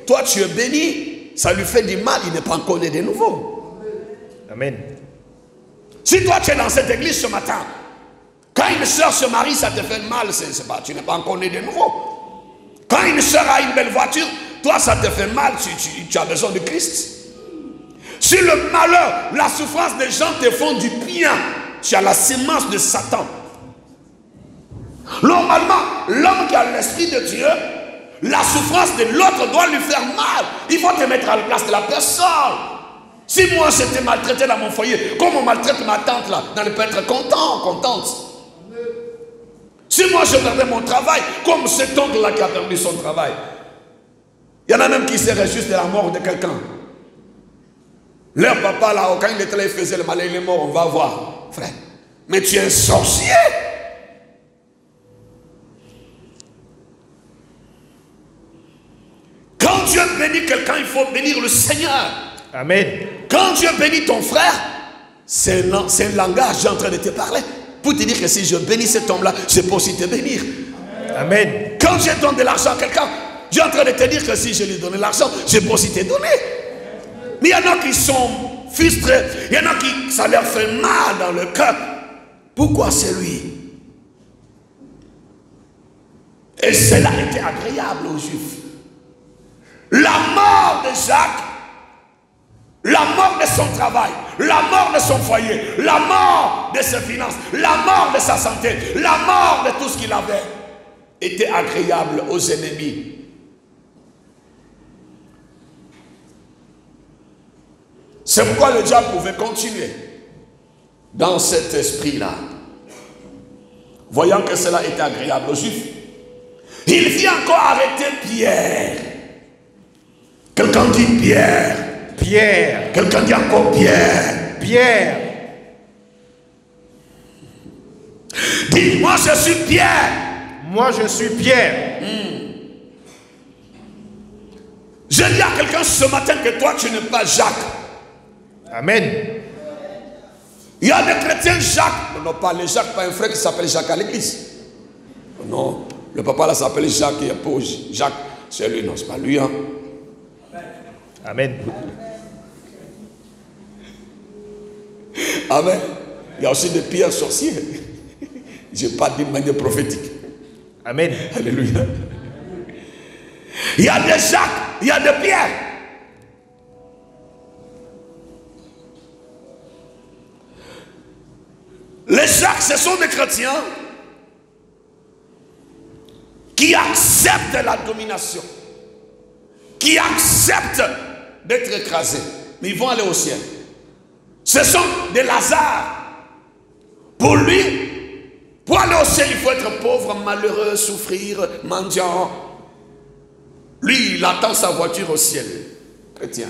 toi tu es béni, ça lui fait du mal, il n'est pas encore né de nouveau. Amen. Si toi tu es dans cette église ce matin, quand une soeur se marie, ça te fait mal, tu n'es pas encore né de nouveau. Quand une soeur a une belle voiture, toi ça te fait mal, tu as besoin de Christ. Si le malheur, la souffrance des gens te font du bien, tu as la sémence de Satan. Normalement, l'homme qui a l'esprit de Dieu, la souffrance de l'autre doit lui faire mal. Il faut te mettre à la place de la personne. Si moi j'étais maltraité dans mon foyer, comme on maltraite ma tante là, elle peut être content, contente. Si moi je perdais mon travail, comme cet oncle là qui a perdu son travail, il y en a même qui se réjouissent de la mort de quelqu'un. Leur papa là, quand il était là, il faisait le mal, il est mort, on va voir, frère. Mais tu es un sorcier. Quand Dieu bénit quelqu'un, il faut bénir le Seigneur. Amen. Quand Dieu bénit ton frère, c'est un langage, j'ai en train de te parler. Pour te dire que si je bénis cet homme-là, je peux aussi te bénir. Amen. Quand je donne de l'argent à quelqu'un, j'ai en train de te dire que si je lui donne l'argent, je peux aussi te donner. Mais il y en a qui sont frustrés, il y en a qui ça leur fait mal dans le cœur. Pourquoi c'est lui? Et cela était agréable aux Juifs. La mort de Jacques, la mort de son travail, la mort de son foyer, la mort de ses finances, la mort de sa santé, la mort de tout ce qu'il avait, était agréable aux ennemis. C'est pourquoi le diable pouvait continuer dans cet esprit-là. Voyant que cela était agréable aux Juifs, il vient encore arrêter Pierre. Quelqu'un dit Pierre. Pierre. Quelqu'un dit encore Pierre. Pierre. Dis, moi je suis Pierre. Moi je suis Pierre. Je dis à quelqu'un ce matin que toi tu n'es pas Jacques. Amen. Il y a des chrétiens Jacques. Non, pas les Jacques, pas un frère qui s'appelle Jacques à l'église. Non, le papa là s'appelle Jacques et épouse Jacques. C'est lui, non, c'est pas lui. Hein. Amen. Amen. Il y a aussi des pierres sorciers. Je n'ai pas dit de manière prophétique. Amen. Alléluia. Il y a des Jacques, il y a des Pierres. Les Jacques, ce sont des chrétiens qui acceptent la domination, qui acceptent d'être écrasés, mais ils vont aller au ciel. Ce sont des Lazare. Pour lui, pour aller au ciel, il faut être pauvre, malheureux, souffrir, mendiant. Lui, il attend sa voiture au ciel. Chrétien.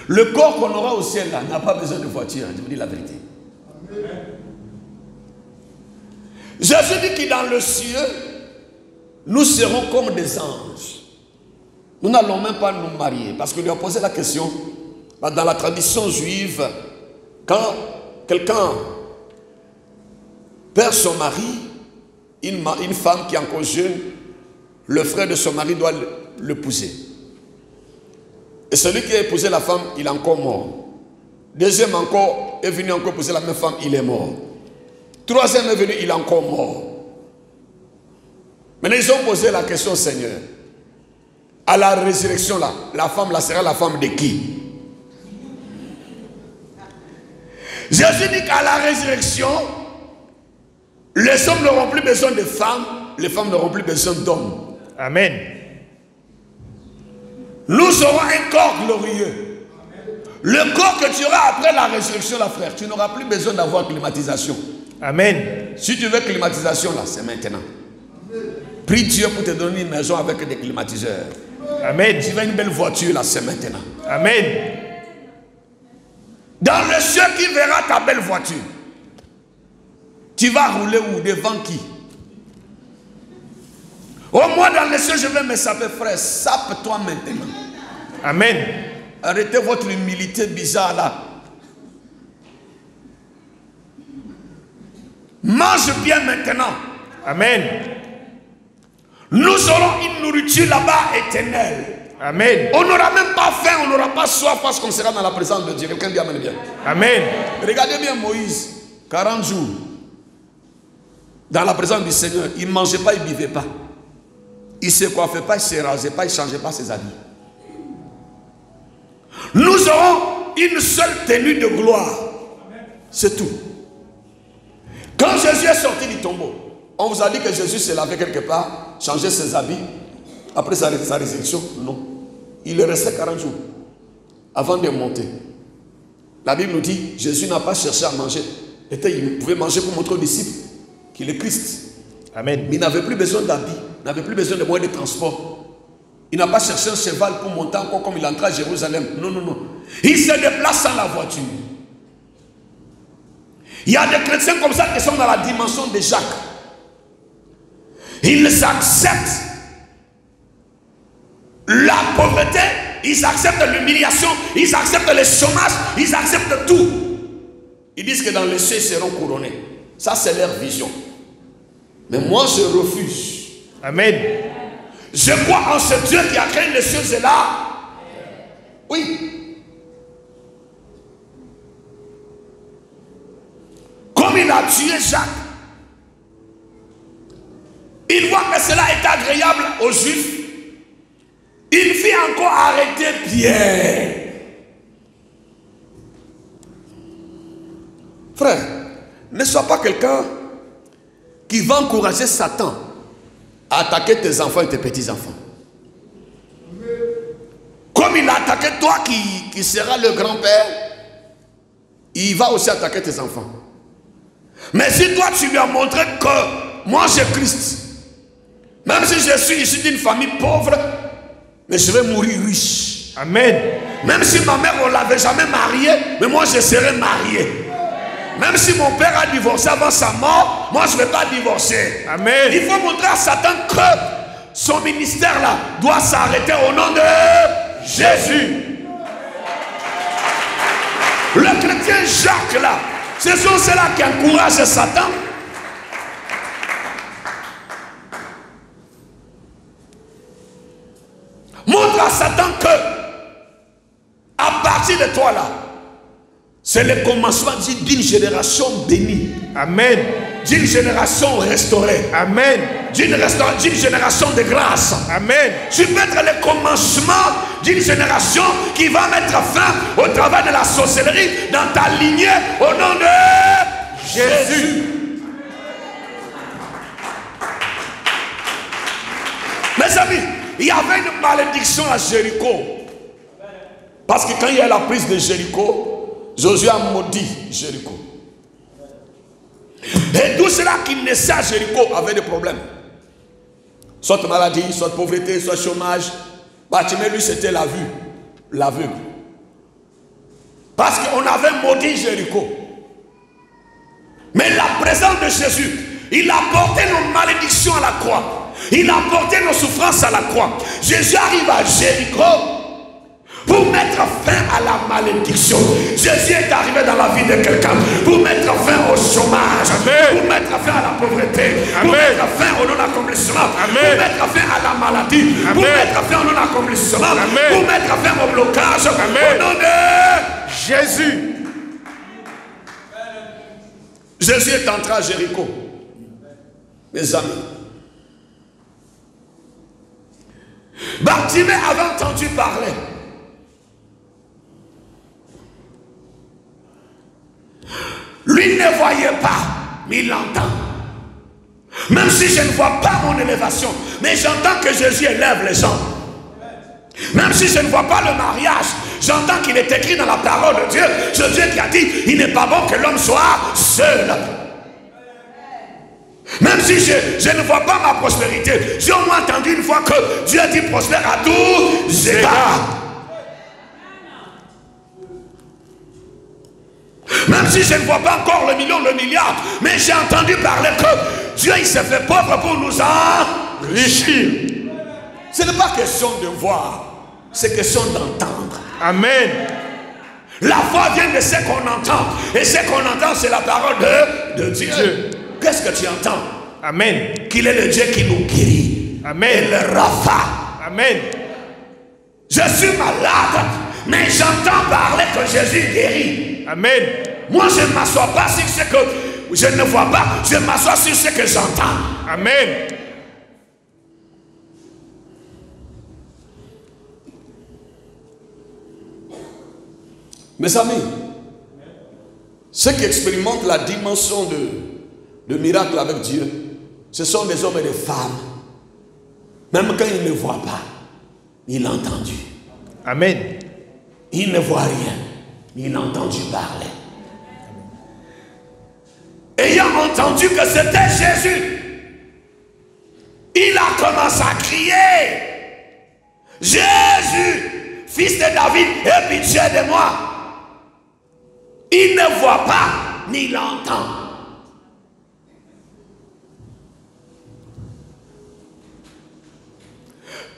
Le corps qu'on aura au ciel là n'a pas besoin de voiture, je vous dis la vérité. Jésus dit que dans le ciel, nous serons comme des anges. Nous n'allons même pas nous marier. Parce qu'on lui a posé la question, dans la tradition juive, quand quelqu'un perd son mari, une femme qui est encore jeune, le frère de son mari doit l'épouser. Et celui qui a épousé la femme, il est encore mort. Deuxième encore, est venu encore épouser la même femme, il est mort. Troisième est venu, il est encore mort. Maintenant, ils ont posé la question au Seigneur. À la résurrection, là, la femme là sera la femme de qui? Jésus dit qu'à la résurrection, les hommes n'auront plus besoin de femmes, les femmes n'auront plus besoin d'hommes. Amen. Nous aurons un corps glorieux. Le corps que tu auras après la résurrection, là, frère, tu n'auras plus besoin d'avoir climatisation. Amen. Si tu veux climatisation, là, c'est maintenant. Prie Dieu pour te donner une maison avec des climatiseurs. Amen. Tu veux une belle voiture, là, c'est maintenant. Amen. Dans le ciel, qui verra ta belle voiture? Tu vas rouler où? Devant qui? Au moins dans le ciel, je vais me saper, frère. Sape-toi maintenant. Amen. Arrêtez votre humilité bizarre là. Mange bien maintenant. Amen. Nous aurons une nourriture là-bas éternelle. Amen. On n'aura même pas faim, on n'aura pas soif parce qu'on sera dans la présence de Dieu. Quelqu'un dit amen bien. Amen. Regardez bien Moïse, 40 jours. Dans la présence du Seigneur, il ne mangeait pas, il ne buvait pas. Il ne se coiffait pas, il ne se rasait pas, il ne changeait pas ses habits. Nous aurons une seule tenue de gloire. C'est tout. Quand Jésus est sorti du tombeau, on vous a dit que Jésus s'est lavé quelque part. changé ses habits après sa résurrection? Non. Il est resté 40 jours avant de monter. La Bible nous dit, Jésus n'a pas cherché à manger. Il pouvait manger pour montrer aux disciples qu'il est Christ. Amen. Mais il n'avait plus besoin d'habits, il n'avait plus besoin de moyens de transport. Il n'a pas cherché un cheval pour monter encore comme il entrait à Jérusalem. Non, non, non. Il se déplace sans la voiture. Il y a des chrétiens comme ça qui sont dans la dimension de Jacques. Ils acceptent la pauvreté, ils acceptent l'humiliation, ils acceptent le chômage, ils acceptent tout. Ils disent que dans le ciel, ils seront couronnés. Ça, c'est leur vision. Mais moi, je refuse. Amen. Je crois en ce Dieu qui a créé les cieux et là. Oui. Comme il a tué Jacques, il voit que cela est agréable aux Juifs. Il fit encore arrêter Pierre. Frère, ne sois pas quelqu'un qui va encourager Satan à attaquer tes enfants et tes petits-enfants. Comme il a attaqué toi qui seras le grand-père, il va aussi attaquer tes enfants. Mais si toi tu lui as montré que moi j'ai Christ, même si je suis issu d'une famille pauvre, mais je vais mourir riche. Amen. Même si ma mère ne l'avait jamais mariée, mais moi je serai marié. Même si mon père a divorcé avant sa mort, moi je ne vais pas divorcer. Amen. Il faut montrer à Satan que son ministère là doit s'arrêter au nom de Jésus. Le chrétien Jacques là, ce sont ceux-là qui encouragent Satan. Montre à Satan que à partir de toi là, c'est le commencement d'une génération bénie. Amen. D'une génération restaurée. Amen. D'une génération de grâce. Amen. Tu peux être le commencement d'une génération qui va mettre fin au travail de la sorcellerie dans ta lignée au nom de Jésus. Mes amis, il y avait une malédiction à Jéricho. Parce que quand il y a la prise de Jéricho, Josué a maudit Jéricho. Et tous ceux-là qui naissaient à Jéricho avaient des problèmes. Soit maladie, soit pauvreté, soit chômage. Bartimée, lui, c'était la vue, l'aveugle. Parce qu'on avait maudit Jéricho. Mais la présence de Jésus, il a porté nos malédictions à la croix. Il a porté nos souffrances à la croix. Jésus arrive à Jéricho pour mettre fin à la malédiction. Jésus est arrivé dans la vie de quelqu'un pour mettre fin au chômage. Amen. Pour mettre fin à la pauvreté. Amen. Pour mettre fin au non-accomplissement. Pour mettre fin à la maladie. Amen. Pour mettre fin au non-accomplissement. Pour mettre fin au blocage. Amen. Au nom de Jésus. Jésus est entré à Jéricho. Mes amis, Bartimée avait entendu parler. Lui ne voyait pas, mais il l'entend. Même si je ne vois pas mon élévation, mais j'entends que Jésus élève les gens. Même si je ne vois pas le mariage, j'entends qu'il est écrit dans la parole de Dieu. C'est Dieu qui a dit, il n'est pas bon que l'homme soit seul. Même si je ne vois pas ma prospérité, j'ai au moins entendu une fois que Dieu dit prospère à tous égards. Même si je ne vois pas encore le million, le milliard, mais j'ai entendu parler que Dieu il s'est fait pauvre pour nous enrichir. Ce n'est pas question de voir, c'est question d'entendre. Amen. La foi vient de ce qu'on entend. Et ce qu'on entend, c'est la parole de Dieu. Qu'est-ce que tu entends? Amen. Qu'il est le Dieu qui nous guérit. Amen. Et le Rapha. Amen. Je suis malade, mais j'entends parler que Jésus guérit. Amen. Moi, je ne m'assois pas sur ce que je ne vois pas, je m'assois sur ce que j'entends. Amen. Mes amis, ceux qui expérimentent la dimension de miracle avec Dieu, ce sont des hommes et des femmes Même quand il ne voit pas, il a entendu. Amen. Il ne voit rien, mais il a entendu parler. Ayant entendu que c'était Jésus, il a commencé à crier: Jésus, fils de David, aie pitié de moi. Il ne voit pas, ni il entend.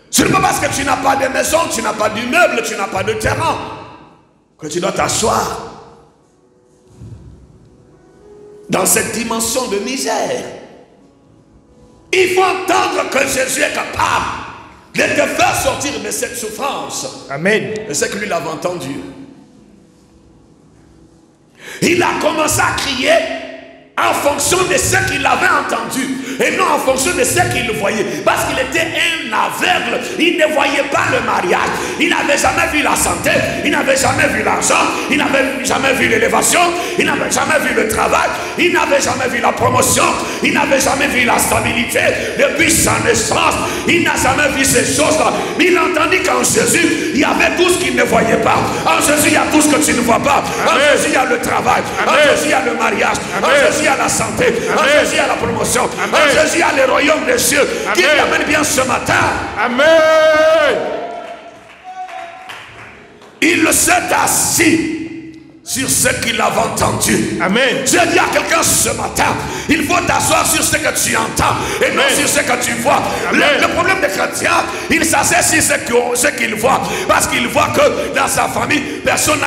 Ce n'est pas parce que tu n'as pas de maison, tu n'as pas d'immeuble, tu n'as pas de terrain que tu dois t'asseoir dans cette dimension de misère. Il faut entendre que Jésus est capable de te faire sortir de cette souffrance. Amen. Et c'est que lui l'avait entendu. Il a commencé à crier en fonction de ce qu'il avait entendu et non en fonction de ce qu'il voyait, parce qu'il était un aveugle. Il ne voyait pas le mariage, il n'avait jamais vu la santé, il n'avait jamais vu l'argent, il n'avait jamais vu l'élévation, il n'avait jamais vu le travail, il n'avait jamais vu la promotion, il n'avait jamais vu la stabilité depuis sa naissance. Il n'a jamais vu ces choses-là, mais il entendit qu'en Jésus il y avait tout ce qu'il ne voyait pas. En Jésus il y a tout ce que tu ne vois pas. En Jésus il y a le travail. En Jésus il y a le mariage. En Jésus il y a la santé. En Jésus il y a la promotion. En Jésus il y a le royaume des cieux qui l'amène bien ce matin. Amen. Il s'est assis sur ce qu'il avait entendu. Amen. Je dis à quelqu'un ce matin, il faut t'asseoir sur ce que tu entends et non sur ce que tu vois. Le problème des chrétiens, il s'assied sur ce qu'il voit, parce qu'il voit que dans sa famille, personne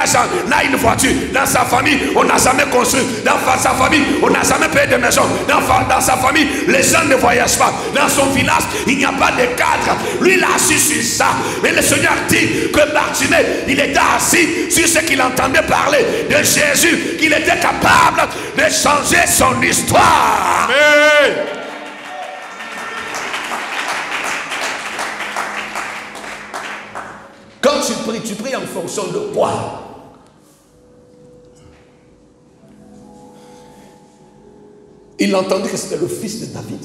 n'a une voiture. Dans sa famille, on n'a jamais construit. Dans sa famille, on n'a jamais payé de maison. Dans sa famille, les gens ne voyagent pas. Dans son village, il n'y a pas de cadre. Lui, il a assis sur ça. Mais le Seigneur dit que Bartimée, il était assis sur ce qu'il entendait parler de Jésus, qu'il était capable de changer son histoire. Amen. Quand tu pries en fonction de quoi? Il entendait que c'était le fils de David.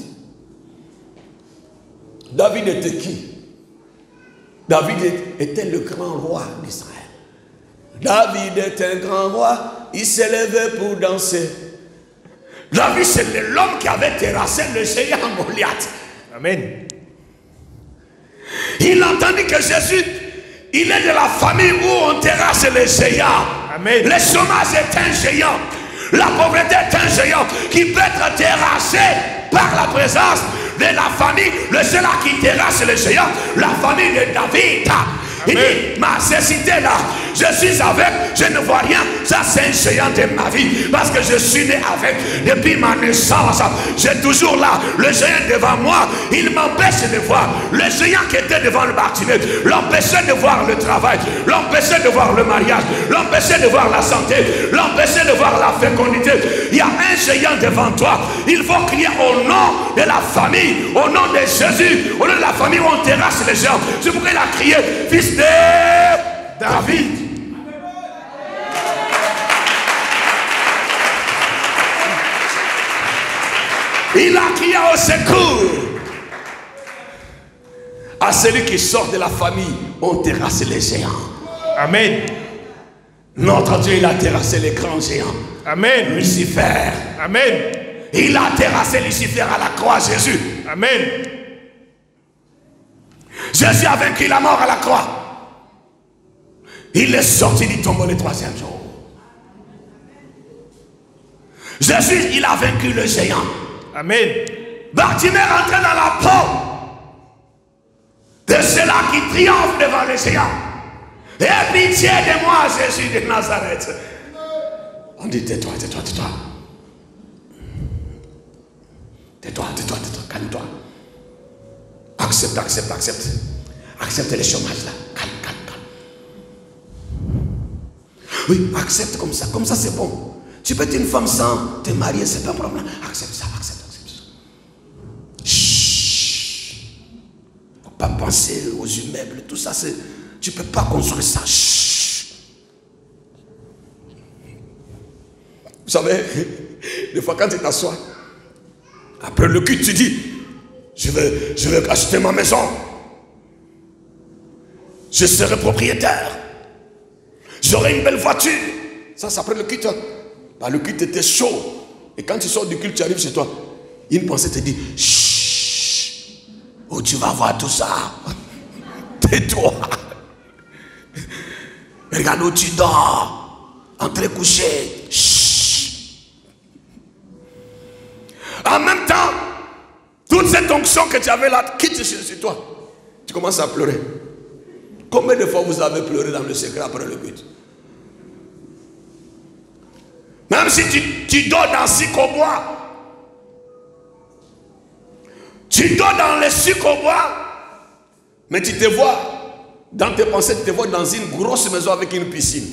David était qui? David était le grand roi d'Israël. David est un grand roi, il s'est levé pour danser. David, c'est l'homme qui avait terrassé le géant Goliath. Amen. Il entendit que Jésus, il est de la famille où on terrasse les géants. Amen. Le chômage est un géant. La pauvreté est un géant qui peut être terrassé par la présence de la famille. Le seul qui terrasse les géants, la famille de David. Il dit, ma cécité là, je suis avec, je ne vois rien. Ça c'est un géant de ma vie, parce que je suis né avec depuis ma naissance. J'ai toujours là le géant devant moi. Il m'empêche de voir. Le géant qui était devant le Bartimée l'empêchait de voir le travail, l'empêchait de voir le mariage, l'empêchait de voir la santé, l'empêchait de voir la fécondité. Il y a un géant devant toi. Il faut crier au nom de la famille, au nom de Jésus, au nom de la famille où on terrasse les gens. C'est pourquoi il a crié, fils de David. Il a crié au secours. À celui qui sort de la famille, on terrasse les géants. Amen. Notre Dieu, il a terrassé les grands géants. Amen. Lucifer. Amen. Il a terrassé Lucifer à la croix, Jésus. Amen. Jésus a vaincu la mort à la croix. Il est sorti du tombeau le troisième jour. Jésus, il a vaincu le géant. Amen. Bartimée rentrait dans la peau de ceux-là qui triomphent devant les géants. Aie pitié de moi, Jésus de Nazareth. On dit, tais-toi, tais-toi, tais-toi. Tais-toi, tais-toi, tais-toi, calme-toi. Accepte, accepte, accepte. Accepte le chômage là. Calme, calme, calme. Oui, accepte comme ça. Comme ça, c'est bon. Tu peux être une femme sans te marier, c'est pas un problème. Accepte ça, accepte, accepte ça. Chut. Faut pas penser aux immeubles, tout ça, c'est... Tu peux pas construire ça. Chut. Vous savez, des fois quand tu t'assois, après le culte, tu dis, Je veux acheter ma maison. Je serai propriétaire. J'aurai une belle voiture. Ça s'appelle le culte. Bah, le culte était chaud. Et quand tu sors du culte, tu arrives chez toi. Une pensée te dit, chut, où tu vas voir tout ça? Tais-toi. Regarde où tu dors. Entrez coucher. Chut. En même temps, toute cette onction que tu avais là quitte chez toi. Tu commences à pleurer. Combien de fois vous avez pleuré dans le secret après le culte? Même si tu dors dans sucre au bois. Tu dors dans les sucres au bois. Mais tu te vois, dans tes pensées, tu te vois dans une grosse maison avec une piscine.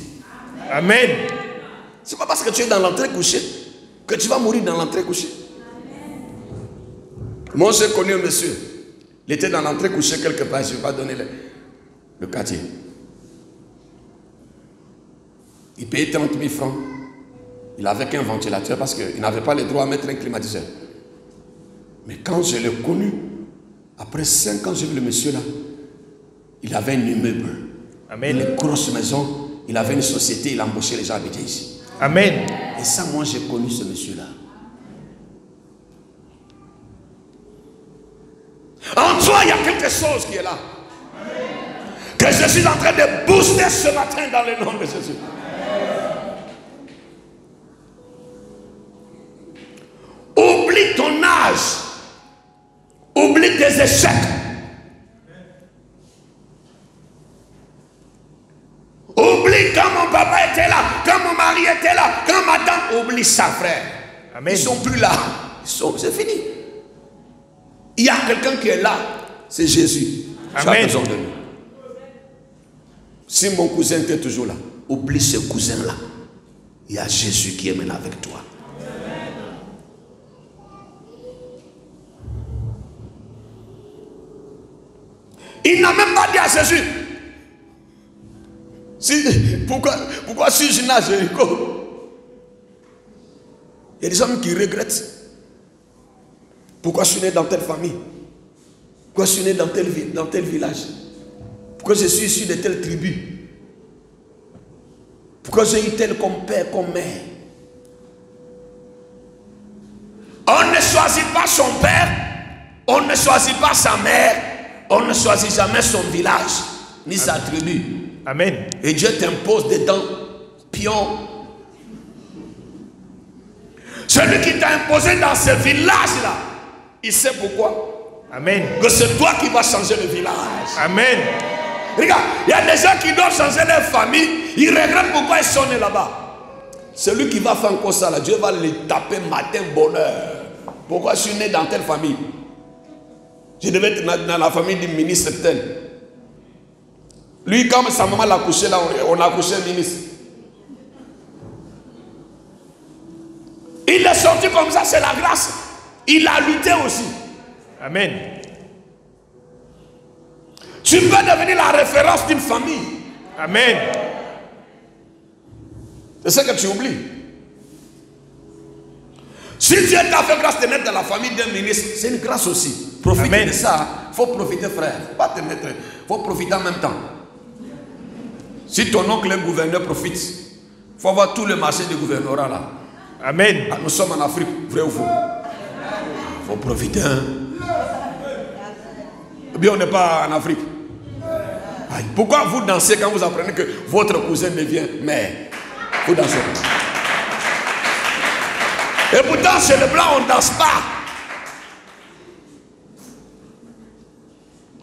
Amen. C'est pas parce que tu es dans l'entrée couchée que tu vas mourir dans l'entrée couchée. Moi, j'ai connu un monsieur. Il était dans l'entrée couchée quelque part. Je ne vais pas donner le quartier. Il payait 30 000 francs. Il n'avait qu'un ventilateur parce qu'il n'avait pas le droit à mettre un climatiseur. Mais quand je l'ai connu, après 5 ans, j'ai vu le monsieur là. Il avait un immeuble. Amen. Une grosse maison. Il avait une société. Il embauchait les gens à habiter ici. Amen. Et ça, moi, j'ai connu ce monsieur-là. En toi, il y a quelque chose qui est là. Que je suis en train de booster ce matin dans le nom de Jésus. Oublie ton âge. Oublie tes échecs. Oublie quand mon papa était là, quand mon mari était là, quand ma tante. Oublie ça, frère. Amen. Ils ne sont plus là. C'est fini. Il y a quelqu'un qui est là. C'est Jésus. Tu as besoin de lui. Si mon cousin était toujours là, oublie ce cousin-là. Il y a Jésus qui est maintenant avec toi. Il n'a même pas dit à Jésus. Pourquoi suis-je né à Jéricho? Il y a des hommes qui regrettent. Pourquoi je suis né dans telle famille? Pourquoi je suis né dans telle ville, dans tel village? Pourquoi je suis issu de telle tribu? Pourquoi j'ai eu tel comme père, comme mère? On ne choisit pas son père, on ne choisit pas sa mère, on ne choisit jamais son village, ni sa tribu. Amen. Et Dieu t'impose dedans, pion. Celui qui t'a imposé dans ce village-là, il sait pourquoi. Amen. Que c'est toi qui vas changer le village. Amen. Regarde, il y a des gens qui doivent changer leur famille. Ils regrettent pourquoi ils sont nés là-bas. Celui qui va faire encore ça, là, Dieu va les taper matin bonheur. Pourquoi je suis né dans telle famille? Je devais être dans la famille du ministre tel. Lui, quand sa maman l'a couché là, on a couché un ministre. Il est sorti comme ça, c'est la grâce. Il a lutté aussi. Amen. Tu peux devenir la référence d'une famille. Amen. C'est ce que tu oublies. Si Dieu t'a fait grâce de naître dans la famille d'un ministre, c'est une grâce aussi. Profite de ça. Il faut profiter, frère. Pas te mettre. Il faut profiter en même temps. Si ton oncle est gouverneur, profite. Il faut avoir tout le marché du gouvernorat là. Amen. Ah, nous sommes en Afrique, vrai ou faux? Il faut profiter. Hein? Ou bien on n'est pas en Afrique. Aïe. Pourquoi vous dansez quand vous apprenez que votre cousin devient maire? Vous dansez. Et pourtant, chez les Blancs, on ne danse pas.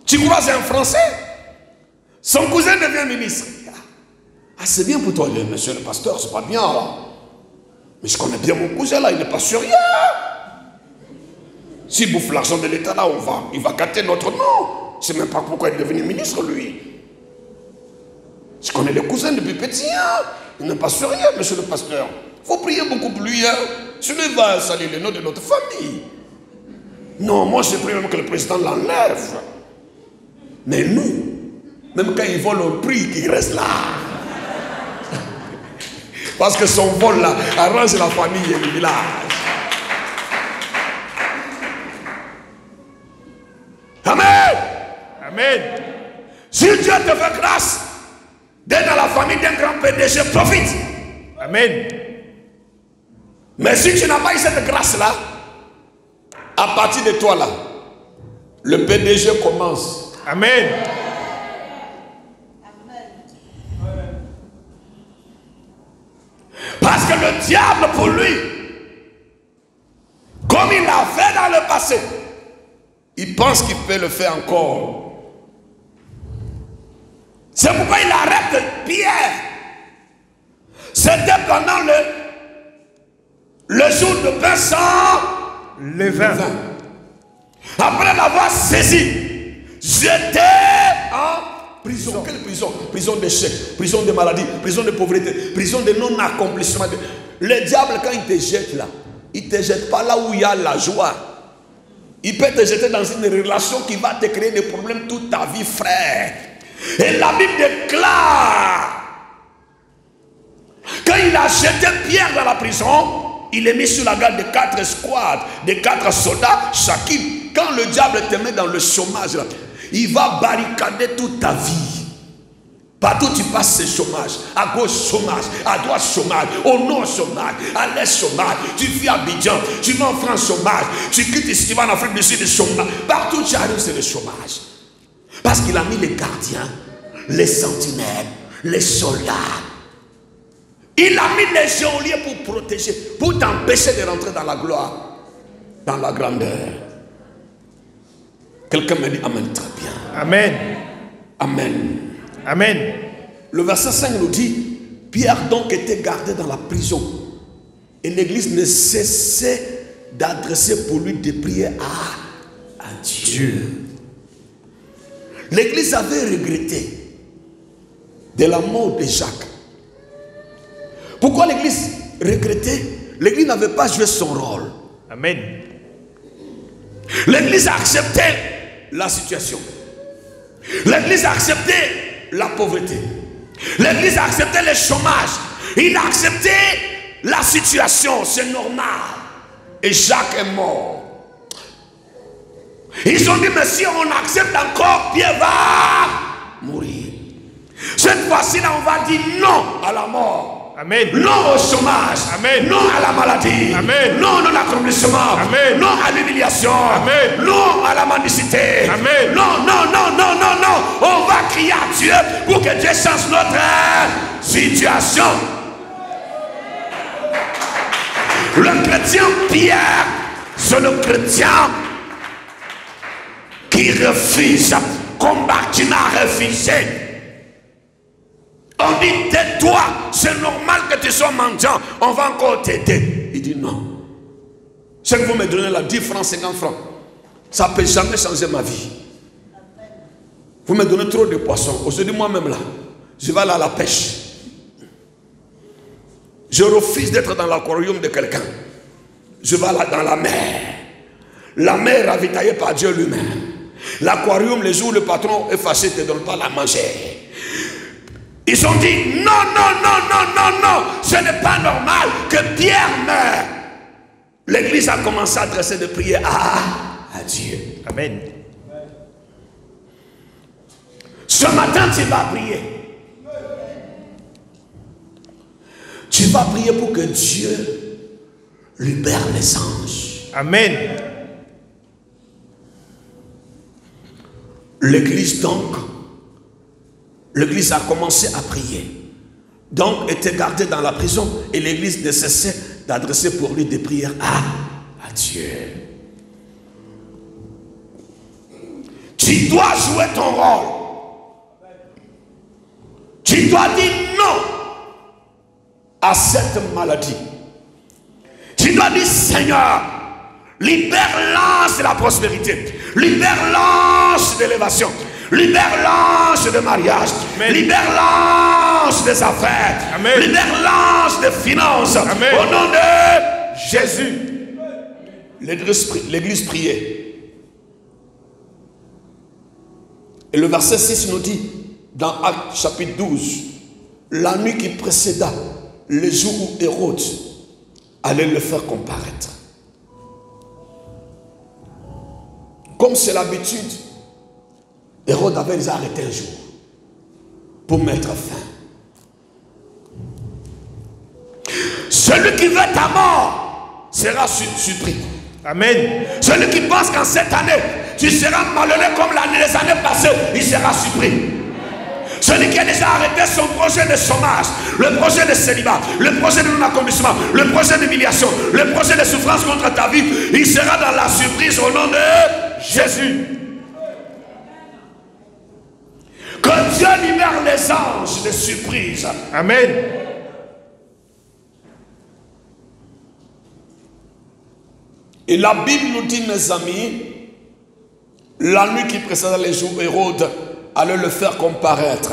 Tu croises un Français, son cousin devient ministre. Ah, c'est bien pour toi, monsieur le pasteur, c'est pas bien là. Mais je connais bien mon cousin là, il n'est pas sur rien. S'il bouffe l'argent de l'État là, il va gâter notre nom. Je ne sais même pas pourquoi il est devenu ministre lui. Je connais le cousin depuis petit, hein. Il n'est pas sur rien, monsieur le pasteur. Il faut prier beaucoup pour lui, hein. Tu ne vas salir le nom de notre famille. Non, moi je prie même que le président l'enlève. Mais nous, même quand il vole, on prie qu'il reste là. Parce que son vol là arrange la famille et le village. Amen. Si Dieu te fait grâce d'être dans la famille d'un grand PDG, profite. Amen. Mais si tu n'as pas eu cette grâce-là, à partir de toi là, le PDG commence. Amen. Parce que le diable pour lui, comme il l'a fait dans le passé, il pense qu'il peut le faire encore. C'est pourquoi il arrête Pierre. C'était pendant le jour de pain sans levain. Après l'avoir saisi, j'étais en prison. Quelle prison? Prison d'échec, prison de maladie, prison de pauvreté, prison de non-accomplissement. Le diable, quand il te jette là, il ne te jette pas là où il y a la joie. Il peut te jeter dans une relation qui va te créer des problèmes toute ta vie, frère. Et la Bible déclare, quand il a jeté Pierre dans la prison, il est mis sur la garde de 4 escouades, de 4 soldats chacun. Quand le diable te met dans le chômage, là, il va barricader toute ta vie. Partout tu passes, c'est chômage. À gauche, chômage. À droite, chômage. Au nord, chômage. À l'est, chômage. Tu vis à Abidjan. Tu vas en France, chômage. Tu quittes ici, tu vas en Afrique du Sud, chômage. Partout tu arrives, c'est le chômage. Parce qu'il a mis les gardiens, les sentinelles, les soldats. Il a mis les geôliers pour protéger, pour t'empêcher de rentrer dans la gloire, dans la grandeur. Quelqu'un me dit Amen, très bien. Amen. Amen. Amen. Le verset 5 nous dit, Pierre donc était gardé dans la prison. Et l'église ne cessait d'adresser pour lui des prières à Dieu. L'église avait regretté de la mort de Jacques. Pourquoi l'église regrettait? L'église n'avait pas joué son rôle. Amen. L'église a accepté la situation. L'église a accepté la pauvreté. L'église a accepté le chômage. Il a accepté la situation, c'est normal. Et Jacques est mort. Ils ont dit, mais si on accepte encore, Pierre va mourir. Cette fois-ci-là, on va dire non à la mort. Amen. Non au chômage. Amen. Non à la maladie. Amen. Non à l'accomplissement. Amen. Non à l'humiliation. Amen. Non à la mendicité. Amen. Non, non, non, non, non, non. On va crier à Dieu pour que Dieu change notre situation. Le chrétien Pierre, c'est le chrétien qui refuse, comme Martina a refusé. On dit, tais-toi, c'est normal que tu sois mendiant, on va encore t'aider. Il dit non. Ce que vous me donnez là, 10 francs, 50 francs, ça ne peut jamais changer ma vie. Vous me donnez trop de poissons. Aujourd'hui, moi-même là, je vais aller à la pêche. Je refuse d'être dans l'aquarium de quelqu'un. Je vais aller dans la mer. La mer ravitaillée par Dieu lui-même. L'aquarium, les jours où le patron est fâché, ne te donne pas la manger. Ils ont dit non, non, non, non, non, non, ce n'est pas normal que Pierre meure. L'église a commencé à adresser des prières à Dieu. Amen. Ce matin, tu vas prier. Tu vas prier pour que Dieu libère les anges. Amen. L'église donc, l'église a commencé à prier. Donc était gardée dans la prison et l'église ne cessait d'adresser pour lui des prières à Dieu. Tu dois jouer ton rôle. Tu dois dire non à cette maladie. Tu dois dire Seigneur, libère l'ange de la prospérité, libère l'ange de l'élévation, libère l'ange de mariage, Amen. Libère l'ange des affaires, Amen. Libère l'ange des finances, Amen. Au nom de Jésus. L'église priait. Et le verset 6 nous dit, dans Actes chapitre 12, la nuit qui précéda le jour où Hérode allait le faire comparaître. Comme c'est l'habitude Hérode avait déjà arrêté un jour pour mettre fin. Celui qui veut ta mort sera surpris. Amen. Celui qui pense qu'en cette année, tu seras malheureux comme les années passées, il sera surpris. Celui qui a déjà arrêté son projet de chômage, le projet de célibat, le projet de non-accomplissement, le projet d'humiliation, le projet de souffrance contre ta vie, il sera dans la surprise au nom de Jésus. Que Dieu libère les anges de surprise. Amen. Et la Bible nous dit, mes amis, la nuit qui précéda les jours, Hérode allait le faire comparaître.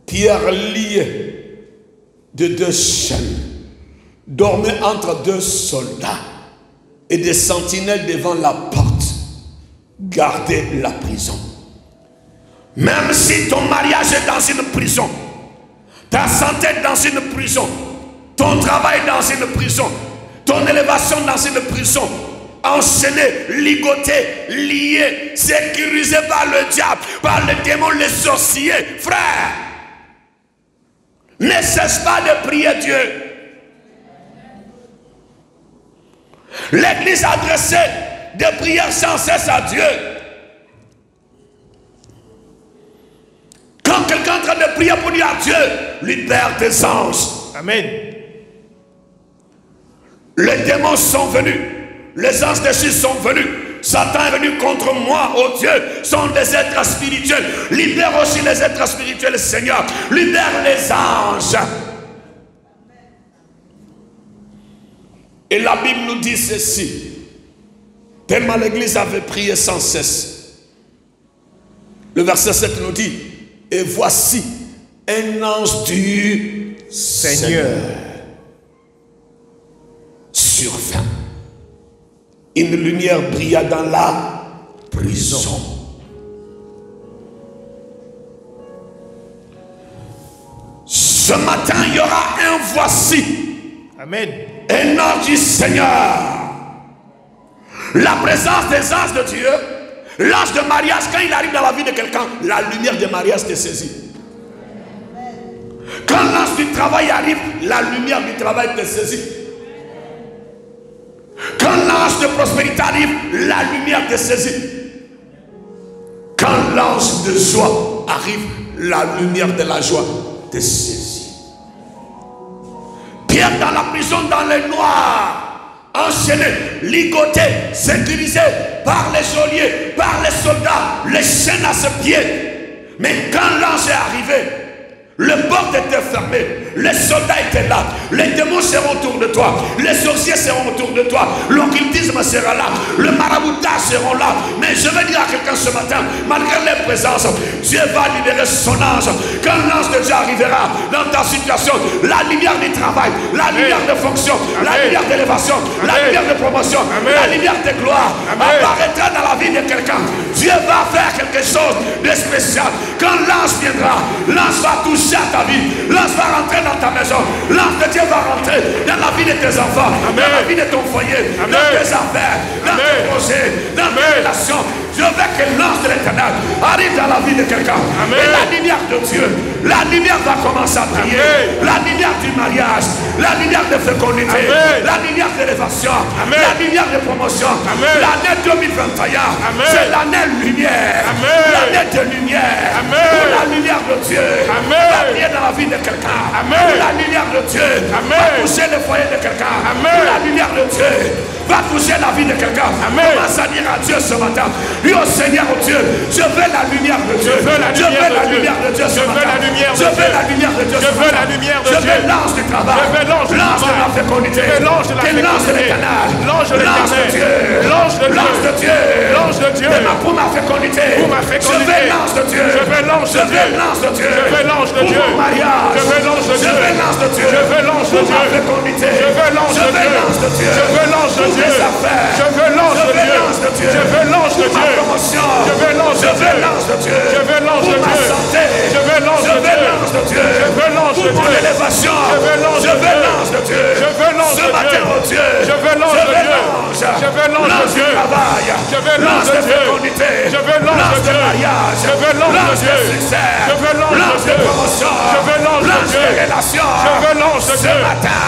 Pierre lié de 2 chaînes, dormait entre 2 soldats et des sentinelles devant la porte gardaient la prison. Même si ton mariage est dans une prison, ta santé est dans une prison, ton travail est dans une prison, ton élévation dans une prison, enchaîné, ligoté, lié, sécurisé par le diable, par le démon, les sorciers, frère, ne cesse pas de prier Dieu. L'église a adressé des prières sans cesse à Dieu. Quand quelqu'un est en train de prier pour dire à Dieu, libère tes anges. Amen. Les démons sont venus. Les anges déchus sont venus. Satan est venu contre moi, oh Dieu. Sont des êtres spirituels. Libère aussi les êtres spirituels, Seigneur. Libère les anges. Et la Bible nous dit ceci. Tellement l'église avait prié sans cesse. Le verset 7 nous dit, et voici un ange du Seigneur survint. Une lumière brilla dans la prison. Ce matin, il y aura un voici. Amen. Un ange du Seigneur. La présence des anges de Dieu. L'ange de mariage, quand il arrive dans la vie de quelqu'un, la lumière du mariage te saisit. Quand l'ange du travail arrive, la lumière du travail te saisit. Quand l'ange de prospérité arrive, la lumière te saisit. Quand l'ange de joie arrive, la lumière de la joie te saisit. Pierre dans la prison, dans le noir, enchaîné, ligoté, sécurisé par les geôliers, par les soldats, les chaînes à ses pieds. Mais quand l'ange est arrivé, le porte était fermé, les soldats étaient là, les démons seront autour de toi, les sorciers seront autour de toi, l'occultisme sera là, le maraboutage seront là. Mais je vais dire à quelqu'un ce matin, malgré les présences, Dieu va libérer son ange. Quand l'ange de Dieu arrivera dans ta situation, la lumière du travail, la lumière de fonction, la lumière d'élévation, la lumière de promotion, la lumière de gloire apparaîtra dans la vie de quelqu'un. Dieu va faire quelque chose de spécial. Quand l'ange viendra, l'ange va toucher à ta vie, l'ange va rentrer dans ta maison, l'ange de Dieu va rentrer dans la vie de tes enfants, dans la vie de ton foyer, dans tes affaires, dans tes projets, dans tes relations. Je veux que l'ange de l'Éternel arrive dans la vie de quelqu'un. Et la lumière de Dieu, la lumière va commencer à briller. La lumière du mariage, la lumière de fécondité, la lumière d'élévation, la lumière de promotion. L'année 2021, c'est l'année lumière, l'année de lumière, où la lumière de Dieu va briller dans la vie de quelqu'un, où la lumière de Dieu va toucher le foyer de quelqu'un, où la lumière de Dieu va toucher la vie de quelqu'un. Commence à dire à Dieu ce matin, dis au Seigneur, oh Dieu, je veux la lumière de Dieu, je veux la lumière de Dieu ce matin, je veux la lumière de Dieu, je veux la lumière de Dieu, je veux l'ange du travail, l'ange de la fécondité, l'ange de l'Éternel, l'ange de Dieu, l'ange de Dieu, l'ange de Dieu, pour ma fécondité, je veux l'ange de Dieu, je veux l'ange de Dieu, je veux l'ange de Dieu, pour mon mariage, je veux l'ange de Dieu, je veux l'ange de Dieu, je veux l'ange de Dieu, pour ma fécondité, je veux l'ange de Dieu, je veux l'ange de Dieu, je veux l'ange de Dieu, je veux l'ange de Dieu, promotion, je veux l'ange de Dieu, je veux l'ange de Dieu, pour ma santé, je veux l'ange de Dieu, je veux l'ange de Dieu, pour mon élévation, je veux l'ange de Dieu, je veux l'ange de Dieu, ce matin, oh Dieu, je veux l'ange de Dieu, je veux l'ange de l'ange du travail. Je veux l'ange de fécondité. Je veux l'ange de mariage. Je veux l'ange de succès. Je veux l'ange de promotion. Je veux l'ange de relations. Je veux l'ange de ce matin.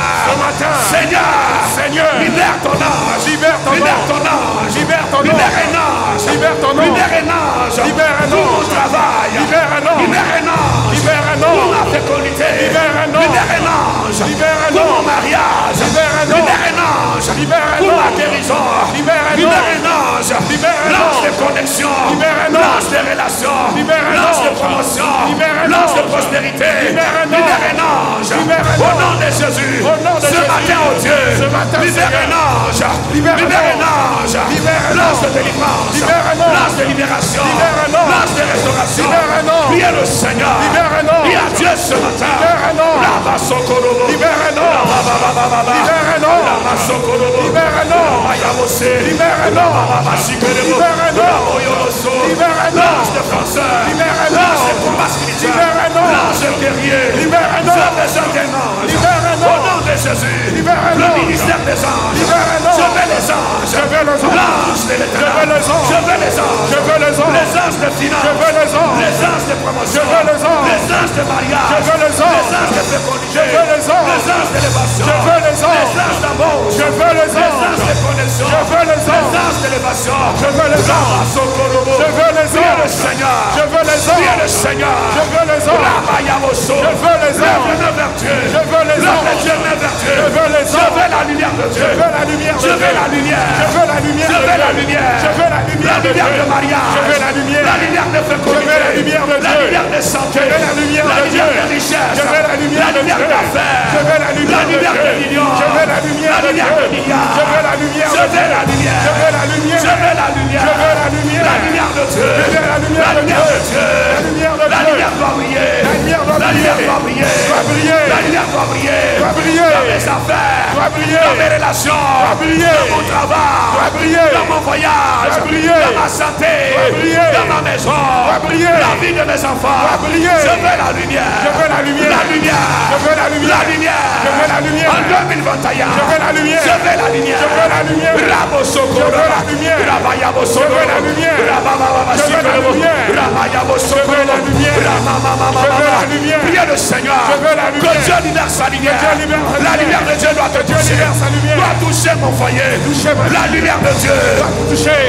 Seigneur, libère ton ange. Libère ton ange. Libère ton ange. Libère un ange. Libère ton ange. Libère un ange. Libère un pour mon ange. travail. Libère un ange. Libère un ange. Libère un pour ma ange. fécondité. Libère un ange. Libère un ange. Libère un pour mon ange. mariage. Libère un ange. Libère un ange. Libère un pour ma ange. guérison. Libère un ange. Libère un l'ange ange. de connexion. Libère un l'ange de relation. Libère un l'ange de ange. promotion. Libère un l'ange de ange. prospérité. Libère un ange. Libère un Au ange. nom de Jésus. Au nom de Ce Jésus. matin, oh Dieu. Ce matin, libère un ange. Libère un un ange. Libère un l'ange de ange. délivrance. Libère un ange. l'ange de libération. Libère un ange. l'ange de restauration. Libère un ange. Priez le Seigneur. Libère un ange. Et à Dieu ce matin. Libère un ange. Lava Sokorobo. Libère un ange. Libère un ange. Lava Sokorobo. Libère un ange. Mayabose. Libère un ange. Lava Sikerebo. Libère un ange. Ramoyoroso. Libère un l'ange ange. défenseur. Libère un l'ange de ange. combat spirituel. Libère un ange. l'ange guerrier. Libère un J'ai ange. besoin d'un ange. Libère un Au ange. nom de Jésus. Libère un Le ange. ministère des anges. Libère un ange. Je veux les anges. Je veux les anges. L'ange de l'éternel. Je veux les anges. Je veux les anges. Je veux les anges. Les anges de finance. Je veux les anges. Les anges de promotion. Je veux les anges. Les anges de mariage. Je veux les anges. Les anges de fécondité. Je veux les anges. Les anges d'élévation. Je veux les anges. Les anges d'embauche. Je veux les Les anges. anges de connexion. Je veux les anges. Les anges d'élévation. Je veux les anges. Sokorobo. Je veux les Priez le anges. Seigneur. Je veux les Priez le anges. Seigneur. Je veux les anges. Rabayamoso. Je veux les anges. Lève-le vers Dieu. Je veux les Lève anges. Dieu vers Dieu. Je veux les Je anges. veux la lumière de Dieu. Je veux la lumière de Je veux Dieu. la lumière. Je veux la lumière Je de veux la Dieu. lumière. Je veux la lumière de de Dieu. mariage. Je veux la lumière. La lumière de fécondité. Je veux la lumière de La Dieu. lumière de santé. Je veux la lumière La de lumière Dieu. de richesse. Je veux la lumière de Dieu. d'affaires. Je veux la lumière de lumière Dieu. de millions. Je veux la lumière de Dieu. de milliards. Je veux la lumière Je de veux Dieu. la lumière. Je veux la lumière. Je veux la lumière. Je veux la lumière. La lumière de Dieu. Je veux la lumière La de lumière Dieu. de Dieu. La lumière de La Dieu. lumière doit briller. La lumière doit La lumière briller. doit briller. Doit briller. La lumière doit briller. Doit briller. Dans mes affaires. Doit briller. Dans mes relations. Doit briller. Dans mon travail. Doit briller. Dans mon voyage. Doit briller. Dans ma santé. Doit briller. Dans ma maison. Doit briller. La vie de mes enfants. Doit briller. Je veux la lumière. Je veux la lumière. La lumière. Je veux la lumière. La lumière. Je veux la lumière. En 2021. Je veux la lumière. Je veux la lumière. Je veux la lumière. Rabo Sokoro. Je veux la lumière. Rabayabo Sokoro. Je veux la lumière. Rabababa Je veux la Sikoro. lumière. Rabayabo Je Sokoro. veux la lumière. Ramamamamama. Je veux la lumière. Priez le Seigneur. Je veux la Que lumière. Dieu libère sa lumière. Dieu libère sa La lumière. lumière de Dieu doit te Dieu toucher. libère sa lumière. Doit toucher mon foyer. Toucher ma- La lumière de Dieu. Dois me toucher.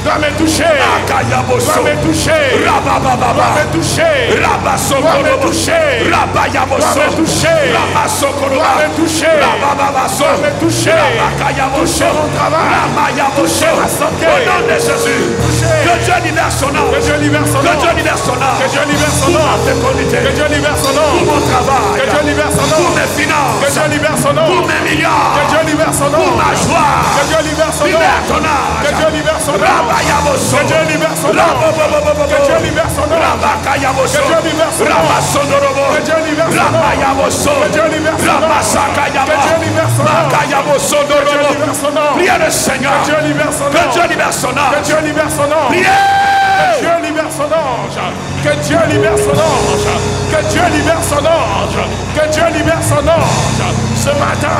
Dois me toucher. Akayaboso. Dois me toucher. Rabababa. Dois me toucher. Rabasokoro. Dois me toucher. Rabayaboso. Dois me toucher. Rabasokoro. Dois me toucher. Rabababaso. Dois me toucher. Rabakayaboso. Toucher mon travail. Ramayaboso. Toucher ma santé. Au nom de Jésus. Toucher. Que Dieu libère son âme. Que Dieu libère son Que nom. Dieu libère son âme. Que Dieu libère son Pour nom. ma fécondité. Que Dieu libère son nom. Pour mon travail. Que Dieu libère son nom. Pour mes finances. Que Dieu libère son nom. Pour mes milliards. Que Dieu libère son Pour nom. ma joie. Que Dieu libère son nom. Libère ton âge. Que Dieu libère son nom. Rabayaboso. Que Dieu libère son nom. Que Dieu libère son nom. Rabakayaboso. Que Dieu libère son nom. Rabasondorobo. Que Dieu libère son nom. Rabayaboso. Que Dieu libère son nom. Rabasakayaba. Que Dieu libère son nom. Makayabosondorobo. Que Dieu libère son nom. Priez le Seigneur. Que Dieu libère son Que nom. Dieu libère son âme. Que Dieu libère son nom. Priez. Que Dieu libère son ange. Que Dieu libère son ange. Que Dieu libère son ange. Que Dieu libère son ange. Ce matin,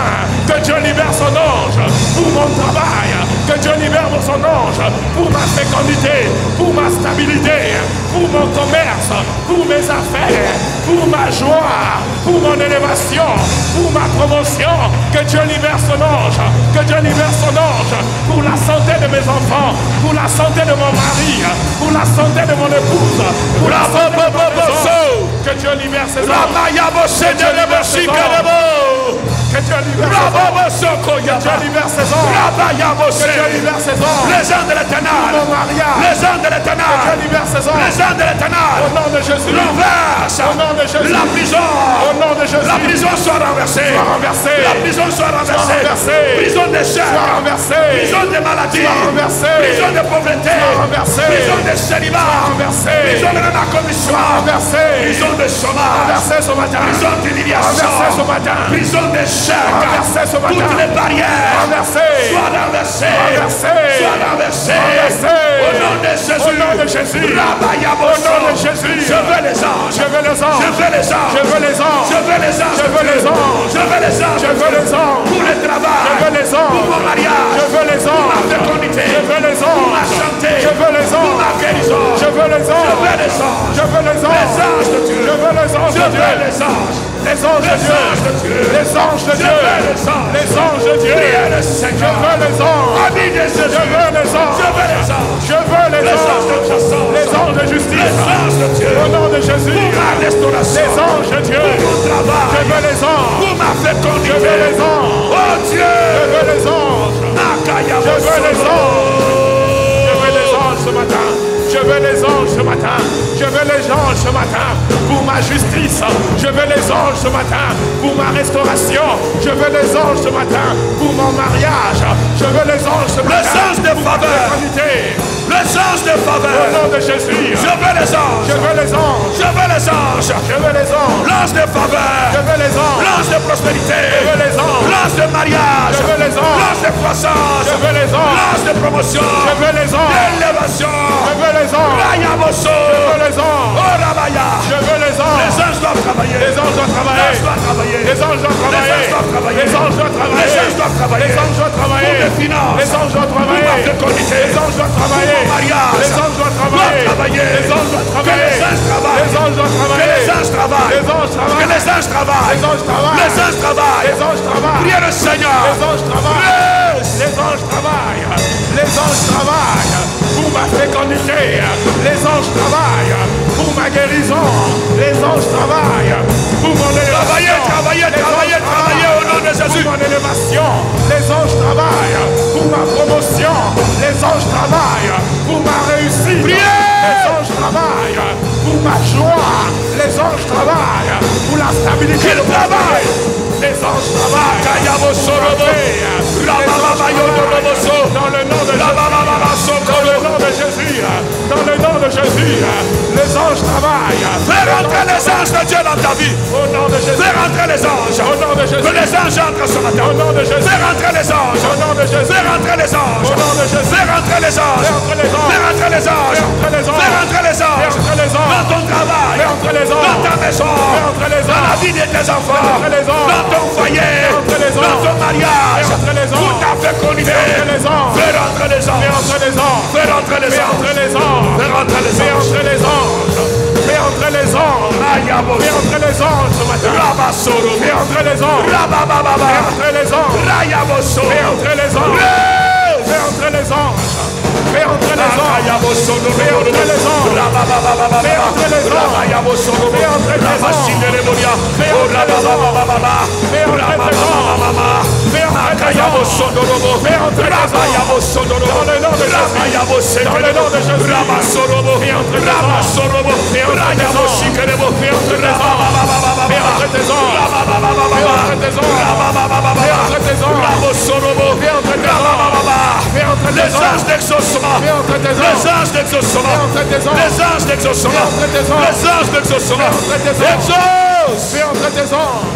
que Dieu libère son ange pour mon travail. Que Dieu libère son ange pour ma fécondité, pour ma stabilité, pour mon commerce, pour mes affaires, pour ma joie, pour mon élévation, pour ma promotion. Que Dieu libère son ange. Que Dieu libère son ange pour la santé de mes enfants, pour la santé de mon mari, pour la santé de mon épouse, pour la santé de ma maison. Que Dieu libère ses anges. Que Dieu libère ses anges. Que Dieu libère ses anges. Que Dieu libère ses anges. Que Dieu libère ses anges. Les anges de l'éternel. Pour mon mariage. Les anges de Que l'éternel. Dieu libère ses anges. Les anges de l'éternel. Au nom de Jésus. Renverse. Au nom de Jésus. La prison. Au nom de Jésus. La prison soit renversée. Soit renversée. La prison soit renversée. Soit renversée. Prison d'échec. Soit renversée. Prison de maladie. Soit renversée. Prison de pauvreté. Soit renversée. Prison de célibat. Soit renversée. Prison de non-accomplissement. Soit renversée. Prison de chômage. Renversée ce matin. Prison d'humiliation. Renversée ce matin. Prison d'échec. échecs, ce matin. toutes les barrières, Renversez. soient renversées, Renversez. soient renversées. Renversez. Au nom de Jésus, Au nom de Jésus. Rabayaboso. Au nom de Jésus. Je veux les anges, Je veux les anges. je veux les anges, Je veux les anges. je veux les anges, Je veux les anges. je veux les anges, Je veux les anges. pour le travail, Je veux les anges. pour mon mariage, Je veux les pour ma anges. fécondité, Je veux les pour ma anges. santé, Je veux les pour ma anges. guérison, Je veux les je anges. veux les anges, Je veux les les anges. anges de Dieu, Je veux les anges je de veux Dieu. les anges, Les anges de les Dieu. anges de Dieu, Les anges de je Dieu. veux les anges, Les anges de Dieu. priez le Je Seigneur, veux les anges. ami de Jésus, Je veux les anges. je veux les anges, Je veux les les anges de anges. chassance, Les anges de les justice. anges de Dieu, Au nom de Jésus. pour ma restauration, Les anges de Dieu. pour mon Je travail, veux les anges. pour ma Je fécondité, veux les anges. oh Dieu, Je veux les anges. Je veux les anges. Je veux les anges ce matin. Je veux les anges ce matin. Je veux les anges ce matin pour ma justice. Je veux les anges ce matin pour ma restauration. Je veux les anges ce matin pour mon mariage. Je veux les anges ce matin. les anges de faveur, les anges de Au faveur, nom de Jésus. je veux les anges, Je veux les anges. je veux les anges, Je veux les anges. l'ange de faveur, Je veux les anges. l'ange de prospérité, Je veux les anges. l'ange de mariage, Je veux les anges. l'ange de croissance, Je veux les anges. l'ange de promotion, Je veux les anges. d'élévation, Je veux les anges. Rayaboso, Je veux les anges. oh Rabaya, Je veux les les anges. anges doivent travailler, Les anges doivent travailler. les anges doivent travailler, Les anges doivent travailler. les anges doivent travailler, Les anges doivent travailler. les anges doivent travailler, Les anges doivent travailler. pour les finances, Les anges doivent pour travailler. ma fécondité, Les anges doivent travailler. pour mon mariage, Les anges doivent travailler. Les anges doivent que travailler. les anges travaillent, Les anges doivent que travailler. les anges travaillent, Les anges que travaillent. les anges travaillent, Les anges travaillent. les anges travaillent, Les anges travaillent. priez le Seigneur, Les anges travaillent. Les anges travaillent. Les anges travaillent pour ma fécondité. Les anges travaillent pour ma guérison. Les anges travaillent pour mon élévation. travaillez, Les travaillez, anges travaillez au nom de Jésus. Pour mon élévation. Les anges travaillent pour ma promotion. Les anges travaillent pour ma réussite. Priez. Les anges travaillent pour ma joie. Les anges travaillent pour la stabilité. Qu'ils travaillent. Les anges travaillent. Kayaboso robo, Rabababayodoroboso, Dans le nom de Jésus. Rababababaso Dans le nom de Jésus. Dans le nom de Jésus. Les anges travaillent. fais rentrer les anges de Dieu dans ta vie. Au nom de Jésus. Fais rentrer les anges. Au nom de Jésus. Que les anges entrent ce matin. Au nom de Jésus. Fais rentrer les anges. Au nom de Jésus. Fais rentrer les anges. Au nom de Jésus. Fais rentrer les anges. Fais rentrer les anges. Fais rentrer les anges. Fais rentrer les anges. Fais rentrer les anges. Fais rentrer les anges. Dans ton travail. Fais rentrer les anges. Dans ta maison. Fais rentrer les Dans la anges. vie de tes enfants. Fais rentrer les anges. Dans ton foyer. Fais rentrer les anges. Dans ton mariage. Fais rentrer les anges. Pour ta fécondité. Fais rentrer les anges. Fais rentrer les Fais anges. rentrer les anges. Fais rentrer les Fais anges. rentrer les anges. Fais rentrer les Fais anges. rentrer les anges. Fais rentrer les anges. Rayaboso. Fais rentrer les anges ce matin. Rabasoro. Fais rentrer les anges. Rabababa. Fais rentrer les anges. Rayaboso. Fais rentrer les anges. Fais rentrer les anges. Fais rentrer les anges. Rayaboso. Fais rentrer les anges. Rabababa. Fais rentrer les anges. Rayaboso. Fais rentrer les anges. Rabashineremonia. Fais rentrer les anges. Rabababa. Fais rentrer les anges. Fais rentrer les Rayaboso. anges. Fais rentrer les anges. Rayaboso. Dans le nom de Jésus. Rayaboso. Dans le nom de Jésus. Rabasorobo. Fais rentrer les anges. Rabasorobo. Fais rentrer les anges. Rayaboshikerebo. Fais rentrer les anges. Fais rentrer tes anges. Fais rentrer tes anges. Fais rentrer tes anges. Rabosorobo. Fais rentrer tes anges. Fais rentrer tes Les anges. anges d'exaucement. Fais rentrer tes Les anges. anges d'exaucement. Fais rentrer tes anges. Les anges d'exaucement. Fais rentrer tes anges. Les anges d'exaucement. Fais rentrer tes anges. Exauce. Fais entrer tes anges.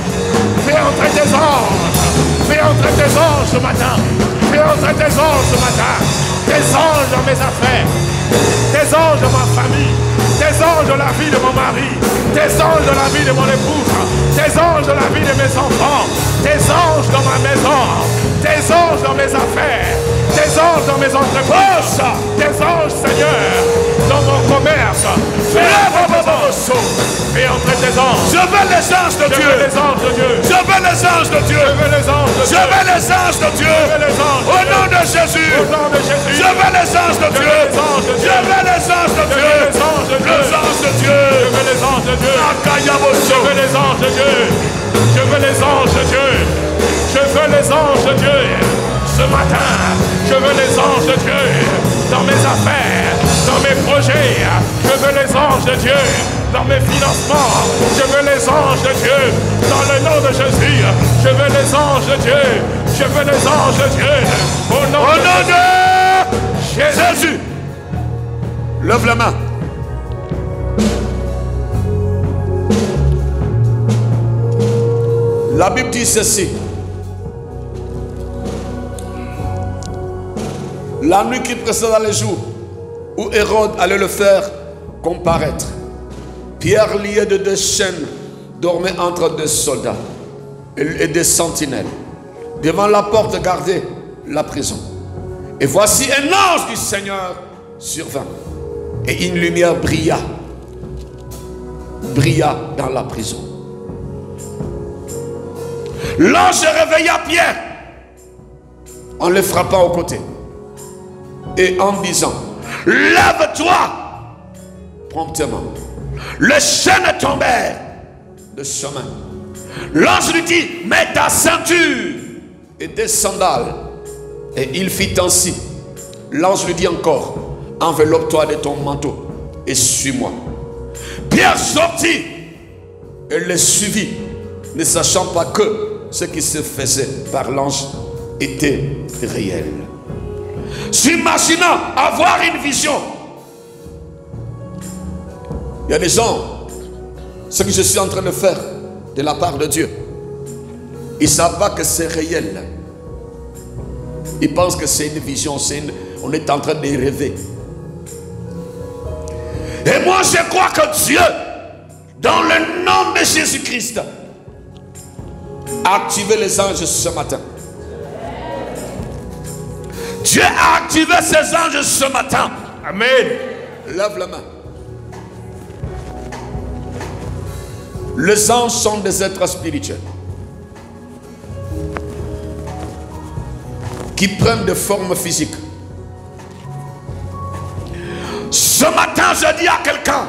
Fais entrer tes anges. Fais entrer tes anges ce matin. Fais entrer tes anges ce matin. Tes anges dans mes affaires. Tes anges dans ma famille. Tes anges dans la vie de mon mari. Tes anges dans la vie de mon épouse. Tes anges dans la vie de mes enfants. Tes anges dans ma maison. Tes anges dans mes affaires. Tes anges dans mes entreprises. Tes anges, Seigneur, dans mon commerce. Fais entrer tes anges. Fais entrer tes anges. Je veux les anges de Je Dieu. veux les anges de Dieu. Je veux les anges de Dieu. Je veux les anges de Je Dieu. veux les anges de Dieu. Je veux les anges de Au Dieu. nom de Jésus. Au nom de Jésus. Je veux les anges de Je Dieu. veux les anges de Dieu. Je veux les anges de Je Dieu. veux les anges de Dieu. Les anges de Dieu. Je veux les anges de Dieu. Je Akayaboso. veux les anges de Dieu. Je veux les anges de Dieu. Je veux les anges de Dieu. Ce matin, je veux les anges de Dieu dans mes affaires, dans mes projets. Je veux les anges de Dieu dans mes financements. Je veux les anges de Dieu dans le nom de Jésus. Je veux les anges de Dieu. Je veux les anges de Dieu au nom de Jésus. Lève la main. La Bible dit ceci. La nuit qui précéda les jours où Hérode allait le faire comparaître, Pierre, lié de 2 chaînes, dormait entre 2 soldats et des sentinelles. Devant la porte gardait la prison. Et voici un ange du Seigneur survint. Et une lumière brilla dans la prison. L'ange réveilla Pierre en le frappant au côté et en disant: lève-toi promptement. Les chaînes tombèrent de ses mains. L'ange lui dit: mets ta ceinture et tes sandales. Et il fit ainsi. L'ange lui dit encore: enveloppe-toi de ton manteau et suis-moi. Pierre sortit et le suivit, ne sachant pas que ce qui se faisait par l'ange était réel. S'imaginant avoir une vision. Il y a des gens, ce que je suis en train de faire de la part de Dieu, ils ne savent pas que c'est réel. Ils pensent que c'est une vision, on est en train de rêver. Et moi je crois que Dieu, dans le nom de Jésus-Christ, a activé les anges ce matin. Dieu a activé ses anges ce matin. Amen. Lève la main. Les anges sont des êtres spirituels qui prennent des formes physiques. Ce matin, je dis à quelqu'un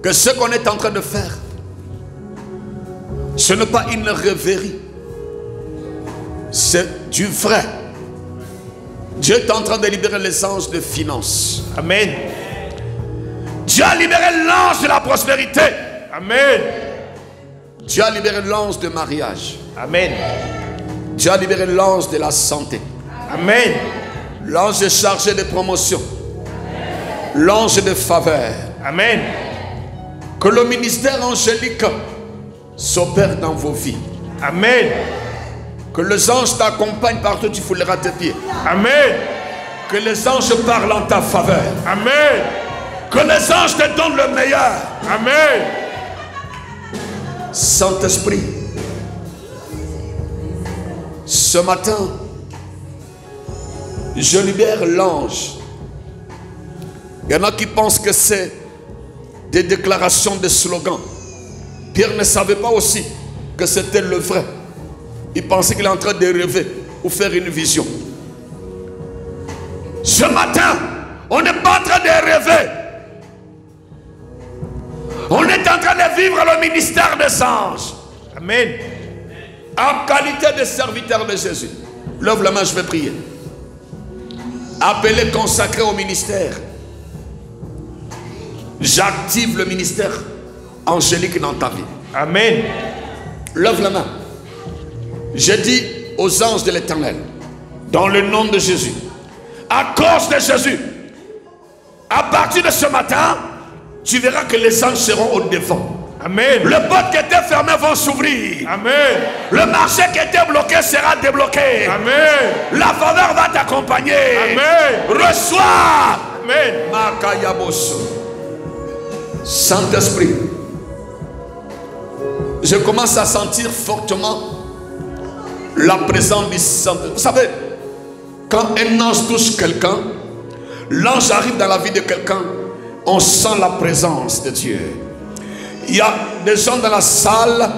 que ce qu'on est en train de faire, ce n'est pas une rêverie, c'est du vrai. Dieu est en train de libérer les anges de finances. Amen. Dieu a libéré l'ange de la prospérité. Amen. Dieu a libéré l'ange de mariage. Amen. Dieu a libéré l'ange de la santé. Amen. L'ange est chargé de promotion. L'ange de faveur. Amen. Que le ministère angélique s'opère dans vos vies. Amen. Que les anges t'accompagnent partout où tu fouleras tes pieds. Amen. Que les anges parlent en ta faveur. Amen. Que les anges te donnent le meilleur. Amen. Saint-Esprit, ce matin, je libère l'ange. Il y en a qui pensent que c'est des déclarations, des slogans. Pierre ne savait pas aussi que c'était le vrai. Il pensait qu'il est en train de rêver ou faire une vision. Ce matin, on n'est pas en train de rêver. On est en train de vivre le ministère des anges. Amen. En qualité de serviteur de Jésus. Lève la main, je vais prier. Appelé, consacré au ministère. J'active le ministère angélique dans ta vie. Amen. Lève la main. Je dis aux anges de l'Éternel, dans le nom de Jésus, à cause de Jésus, à partir de ce matin, tu verras que les anges seront au devant. Amen. Le porte qui était fermé vont s'ouvrir. Amen. Le marché qui était bloqué sera débloqué. Amen. La faveur va t'accompagner. Amen. Reçois. Amen. Makayaboso. Saint-Esprit, je commence à sentir fortement la présence du Saint-Esprit. Vous savez, quand un ange touche quelqu'un, l'ange arrive dans la vie de quelqu'un, on sent la présence de Dieu. Il y a des gens dans la salle,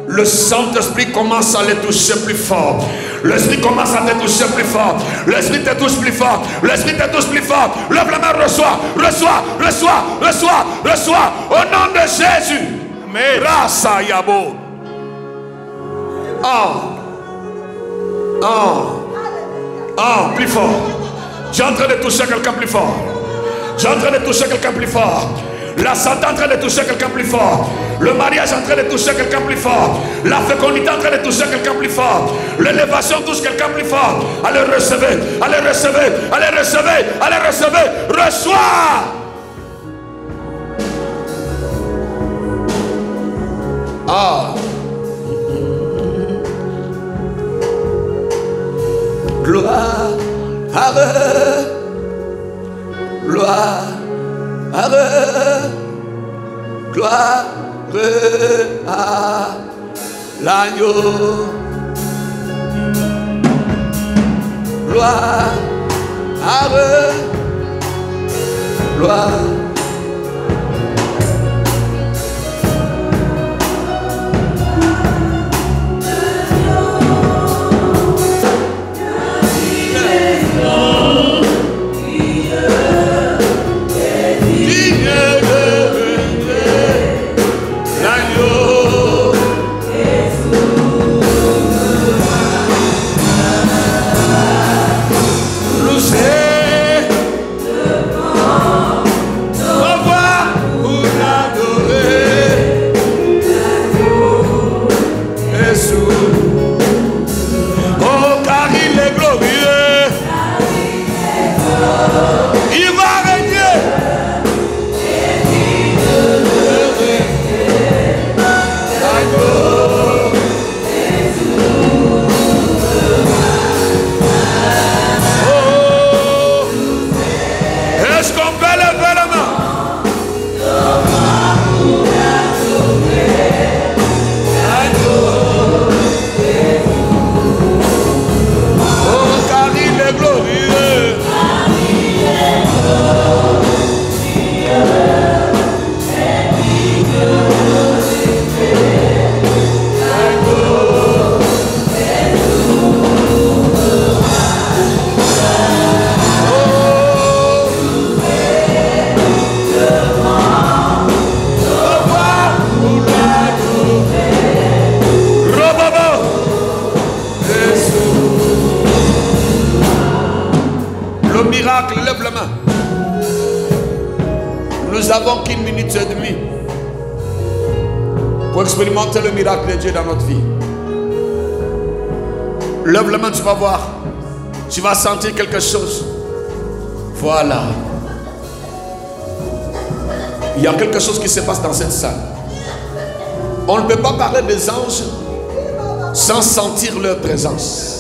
le Saint-Esprit commence à les toucher plus fort. L'Esprit commence à te toucher plus fort. L'Esprit te touche plus fort. L'Esprit te touche plus fort. Lève la main, reçois, reçois, reçois, reçois, reçois. Au nom de Jésus. Amen. Rasa Yabo. Plus fort. Tu es en train de toucher quelqu'un plus fort. Tu es en train de toucher quelqu'un plus fort. La santé est en train de toucher quelqu'un plus fort. Le mariage est en train de toucher quelqu'un plus fort. La fécondité est en train de toucher quelqu'un plus fort. L'élévation touche quelqu'un plus fort. Allez recevez, allez recevez, allez recevez, allez recevez. Reçois. Gloire Gloire, gloire à l'agneau. Gloire, gloire. Lève la main. Nous avons qu'une minute et demie pour expérimenter le miracle de Dieu dans notre vie. Lève la main, tu vas voir. Tu vas sentir quelque chose. Voilà. Il y a quelque chose qui se passe dans cette salle. On ne peut pas parler des anges sans sentir leur présence.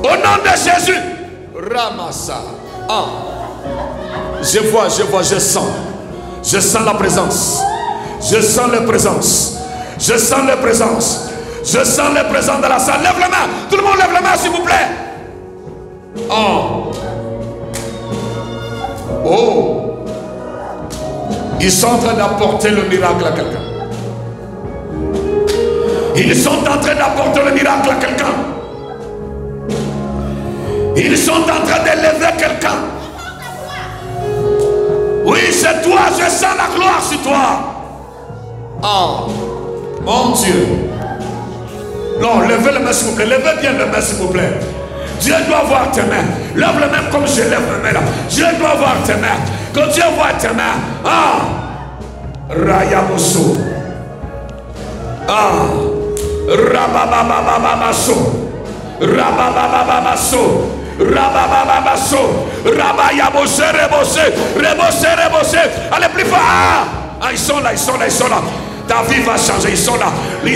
Au nom de Jésus, Ramassa. Ah. Je vois, je sens. Je sens la présence. Je sens la présence. Je sens la présence. Je sens la présence de la salle. Lève la main. Tout le monde lève la main, s'il vous plaît. Oh. Oh. Ils sont en train d'apporter le miracle à quelqu'un. Ils sont en train d'apporter le miracle à quelqu'un. Ils sont en train d'élever quelqu'un. Oui, c'est toi, je sens la gloire sur toi. Oh, mon Dieu. Non, levez les mains s'il vous plaît. Levez bien les mains s'il vous plaît. Dieu doit voir tes mains. Lève les mains comme je lève mes mains là. Dieu doit voir tes mains. Quand Dieu voit tes mains. Ah, Rayamoso. Ah, Rabababababaso. Rabababababaso. Rababababaso. Rabayabose, rebose. Allez plus fort. Ah, ils sont là. Ta vie va changer, ils sont là. Les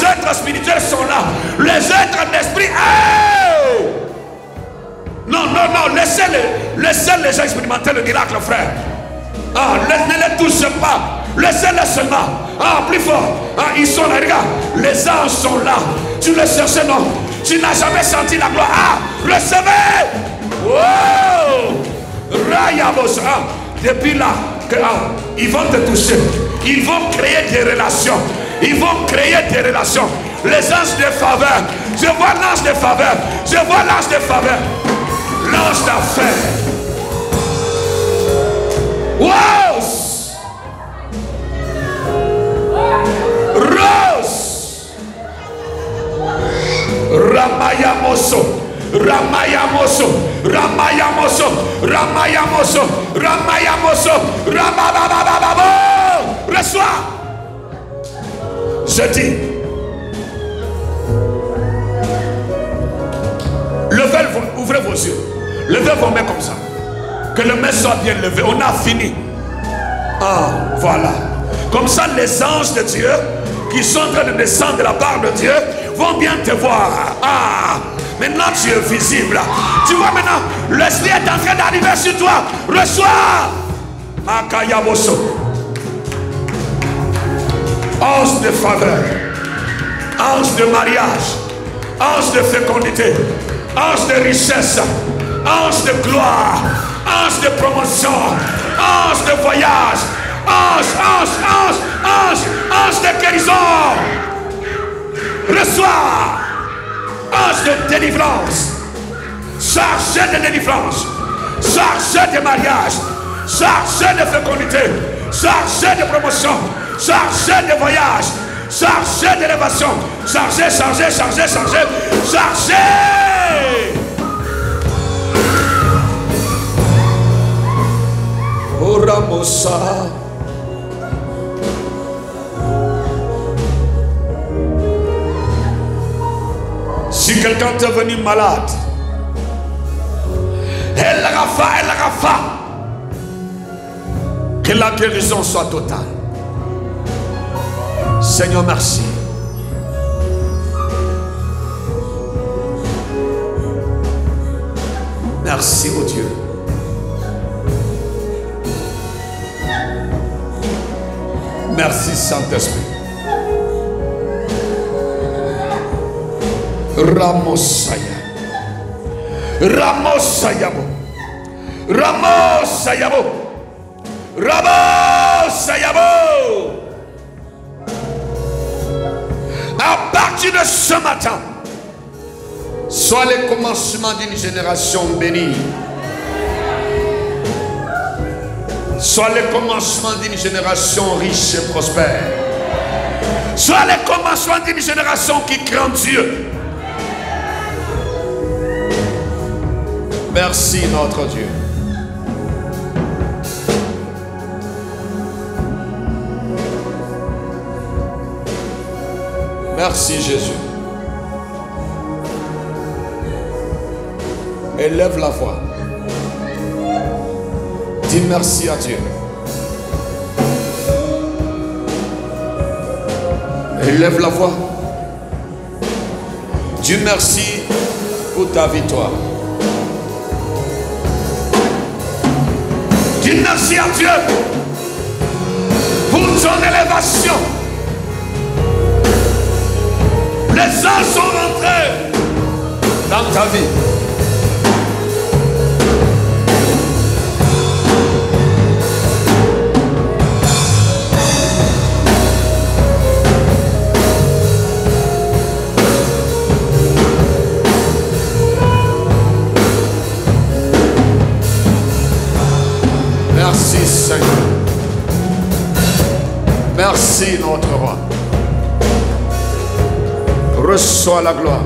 êtres spirituels sont là. Les êtres d'esprit. Oh! Non, laissez les gens expérimenter le miracle, frère. Ah, ne les touchez pas. Laissez-les seulement. Ah, plus fort. Ah, ils sont là, regarde. Les anges sont là. Tu les cherchais, non? Tu n'as jamais senti la gloire. Ah, recevez. Wow! Rayabos. Ah, depuis là, ils vont te toucher. Ils vont créer des relations. Les anges de faveur. Je vois l'ange de faveur. L'ange d'affaires. Rose. Ramayamoso. Reçois. Je dis. Ouvrez vos yeux. Levez vos mains comme ça. Que les mains soient bien levées. On a fini. Ah, voilà. Comme ça, les anges de Dieu qui sont en train de descendre de la part de Dieu vont bien te voir. Ah, maintenant tu es visible. Tu vois maintenant, l'esprit est en train d'arriver sur toi. Reçois. Makayaboso. Ange de faveur, ange de mariage, ange de fécondité, ange de richesse, ange de gloire, ange de promotion, ange de voyage, ange de guérison. Reçois, ange de délivrance, chargé de délivrance, chargé de mariage, chargé de fécondité, chargé de promotion, chargé de voyage, chargé d'élévation, chargé. Oramosa. Si quelqu'un est venu malade, El Rafa, que la guérison soit totale. Seigneur, merci. Merci, oh Dieu. Merci, Saint-Esprit. Ramosaya. Ramosayabo. Ramosayabo. Ramosayabo. À partir de ce matin, soit le commencement d'une génération bénie, soit le commencement d'une génération riche et prospère, soit le commencement d'une génération qui craint Dieu. Merci notre Dieu. Merci Jésus. Élève la voix. Dis merci à Dieu. Élève la voix. Dieu merci pour ta victoire. Dis merci à Dieu pour ton élévation. Les anges sont rentrés dans ta vie. Merci Seigneur. Merci notre roi. Reçois la gloire,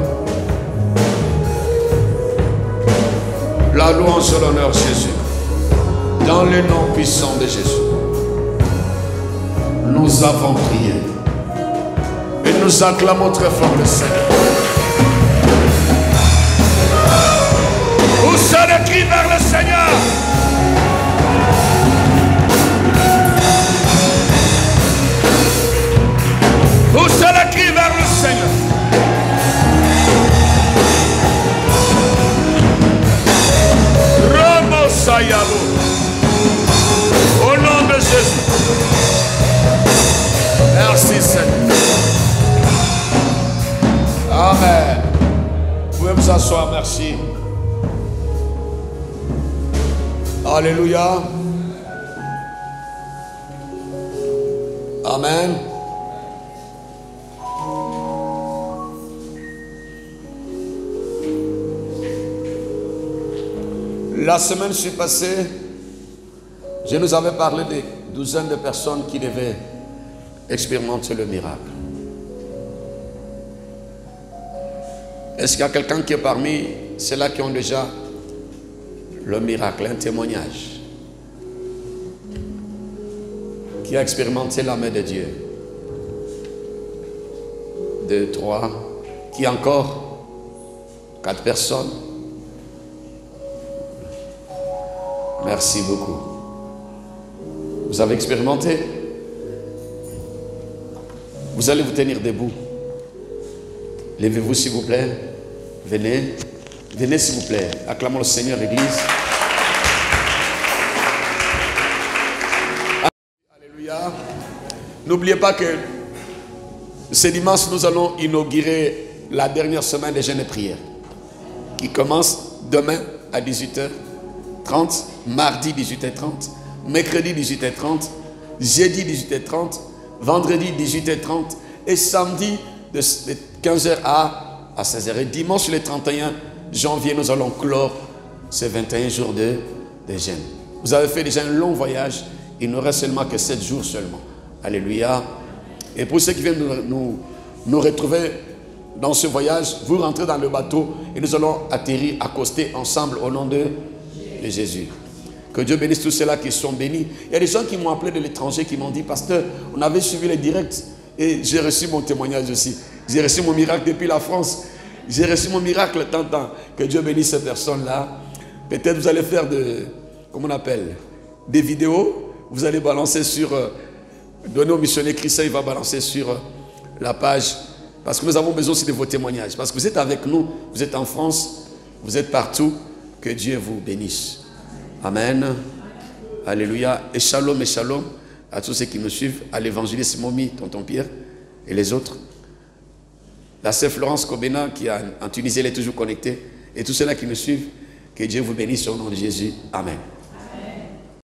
la louange et l'honneur Jésus. Dans le nom puissant de Jésus, nous avons prié et nous acclamons très fort le Seigneur. Poussez le cri vers le Seigneur. Poussez le cri vers le Seigneur. Au nom de Jésus. Merci Seigneur. Amen. Vous pouvez vous asseoir, merci. Alléluia. Amen. La semaine passée, je nous avais parlé des douzaines de personnes qui devaient expérimenter le miracle. Est-ce qu'il y a quelqu'un qui est parmi ceux-là qui ont déjà le miracle, un témoignage, qui a expérimenté la main de Dieu? 2, 3, qui encore? 4 personnes. Merci beaucoup. Vous avez expérimenté? Vous allez vous tenir debout. Levez-vous s'il vous plaît. Venez. Venez s'il vous plaît. Acclamons le Seigneur, Église. Alléluia. N'oubliez pas que ce dimanche, nous allons inaugurer la dernière semaine des jeûnes et prières qui commence demain à 18h30, mardi 18h30, mercredi 18h30, jeudi 18h30, vendredi 18h30 et samedi de 15h à 16h. Et dimanche le 31 janvier, nous allons clore ces 21 jours de jeûne. Vous avez fait déjà un long voyage, il ne reste seulement que 7 jours seulement. Alléluia. Et pour ceux qui viennent nous retrouver dans ce voyage, vous rentrez dans le bateau et nous allons atterrir, accoster ensemble au nom de Jésus. Que Dieu bénisse tous ceux-là qui sont bénis. Il y a des gens qui m'ont appelé de l'étranger, qui m'ont dit, pasteur, on avait suivi les directs et j'ai reçu mon témoignage aussi. J'ai reçu mon miracle depuis la France. J'ai reçu mon miracle tant. Que Dieu bénisse ces personnes-là. Peut-être vous allez faire comment on appelle, des vidéos. Vous allez balancer sur, donner au missionnaire Christian, il va balancer sur la page. Parce que nous avons besoin aussi de vos témoignages. Parce que vous êtes avec nous, vous êtes en France, vous êtes partout. Que Dieu vous bénisse. Amen. Alléluia. Et shalom à tous ceux qui me suivent, à l'évangéliste Momi, tonton Pierre et les autres. La sœur Florence Kobena qui est en Tunisie, elle est toujours connectée. Et tous ceux-là qui me suivent, que Dieu vous bénisse au nom de Jésus. Amen.